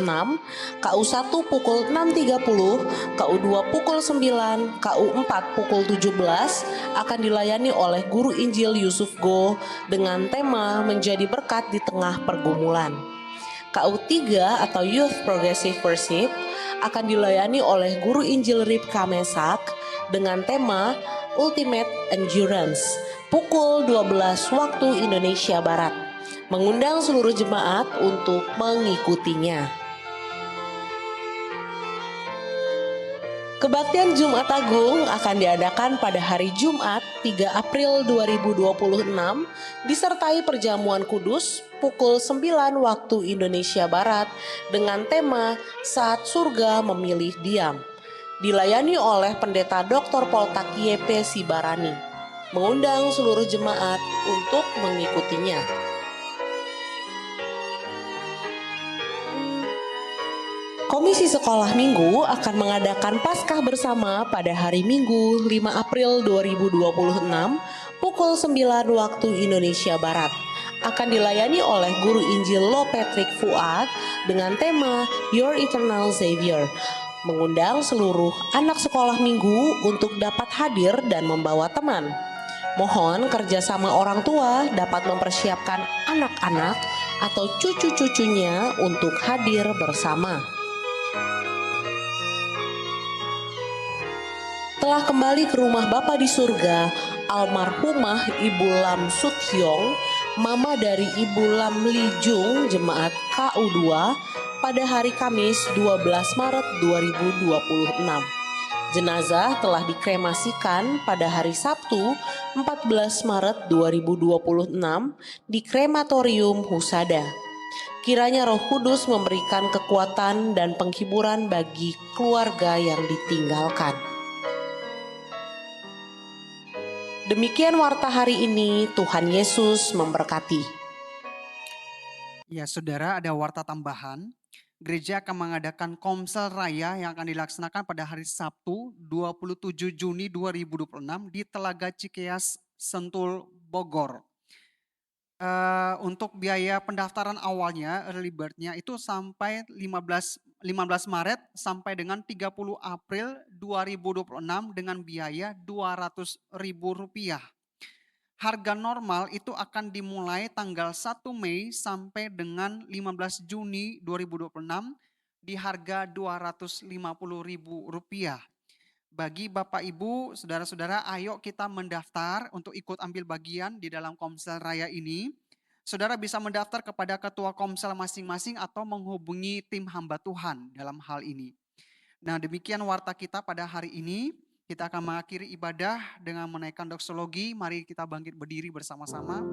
KU1 pukul 6.30, KU2 pukul 9, KU4 pukul 17 akan dilayani oleh Guru Injil Yusuf Go dengan tema Menjadi Berkat di Tengah Pergumulan. KU3 atau Youth Progressive Worship akan dilayani oleh Guru Injil Ribka Mesak dengan tema Ultimate Endurance pukul 12 waktu Indonesia Barat, mengundang seluruh jemaat untuk mengikutinya. Kebaktian Jumat Agung akan diadakan pada hari Jumat 3 April 2026 disertai perjamuan kudus pukul 9 waktu Indonesia Barat dengan tema Saat Surga Memilih Diam. Dilayani oleh Pendeta Dr. Poltakie P. Sibarani, mengundang seluruh jemaat untuk mengikutinya. Komisi Sekolah Minggu akan mengadakan Paskah bersama pada hari Minggu 5 April 2026 pukul 9 waktu Indonesia Barat. Akan dilayani oleh Guru Injil Lo Patrick Fuad dengan tema Your Eternal Savior, mengundang seluruh anak sekolah minggu untuk dapat hadir dan membawa teman. Mohon kerjasama orang tua dapat mempersiapkan anak-anak atau cucu-cucunya untuk hadir bersama. Telah kembali ke rumah Bapa di surga, almarhumah Ibu Lam Suthyong, mama dari Ibu Lam Lijung, jemaat KU2, pada hari Kamis 12 Maret 2026. Jenazah telah dikremasikan pada hari Sabtu 14 Maret 2026 di Krematorium Husada. Kiranya Roh Kudus memberikan kekuatan dan penghiburan bagi keluarga yang ditinggalkan. Demikian warta hari ini, Tuhan Yesus memberkati. Ya saudara, ada warta tambahan. Gereja akan mengadakan Komsel Raya yang akan dilaksanakan pada hari Sabtu 27 Juni 2026 di Telaga Cikeas, Sentul, Bogor. Untuk biaya pendaftaran awalnya, early bird-nya itu sampai 15 Maret sampai dengan 30 April 2026 dengan biaya Rp200.000. Harga normal itu akan dimulai tanggal 1 Mei sampai dengan 15 Juni 2026 di harga Rp250.000. Bagi Bapak Ibu, saudara-saudara, ayo kita mendaftar untuk ikut ambil bagian di dalam Komsel Raya ini. Saudara bisa mendaftar kepada ketua Komsel masing-masing atau menghubungi tim hamba Tuhan dalam hal ini. Nah, demikian warta kita pada hari ini. Kita akan mengakhiri ibadah dengan menaikkan doksologi. Mari kita bangkit berdiri bersama-sama.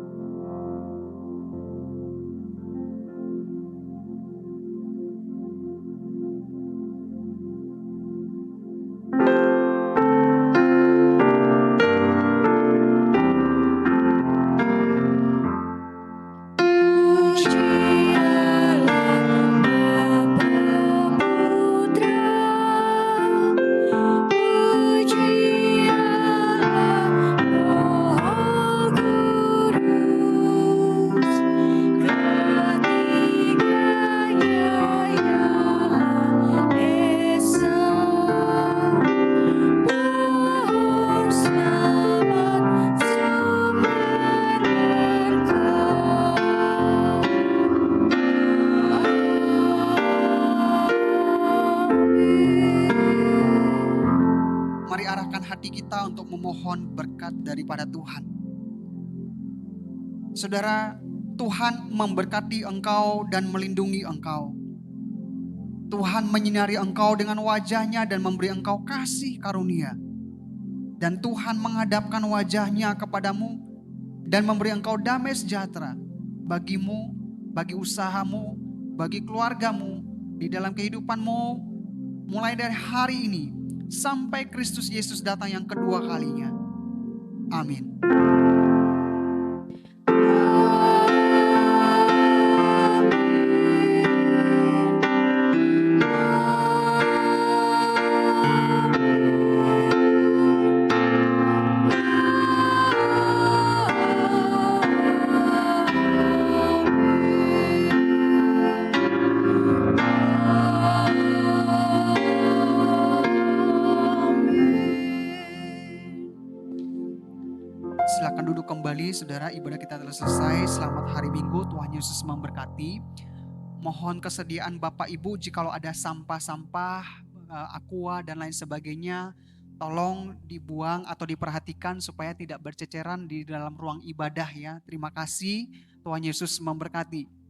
Mari arahkan hati kita untuk memohon berkat daripada Tuhan. Saudara, Tuhan memberkati engkau dan melindungi engkau. Tuhan menyinari engkau dengan wajahnya dan memberi engkau kasih karunia. Dan Tuhan menghadapkan wajahnya kepadamu dan memberi engkau damai sejahtera bagimu, bagi usahamu, bagi keluargamu, di dalam kehidupanmu, mulai dari hari ini sampai Kristus Yesus datang yang kedua kalinya. Amin. Silakan duduk kembali, saudara. Ibadah kita telah selesai. Selamat hari Minggu. Tuhan Yesus memberkati. Mohon kesediaan Bapak Ibu jikalau ada sampah-sampah, aqua dan lain sebagainya, tolong dibuang atau diperhatikan supaya tidak berceceran di dalam ruang ibadah ya. Terima kasih. Tuhan Yesus memberkati.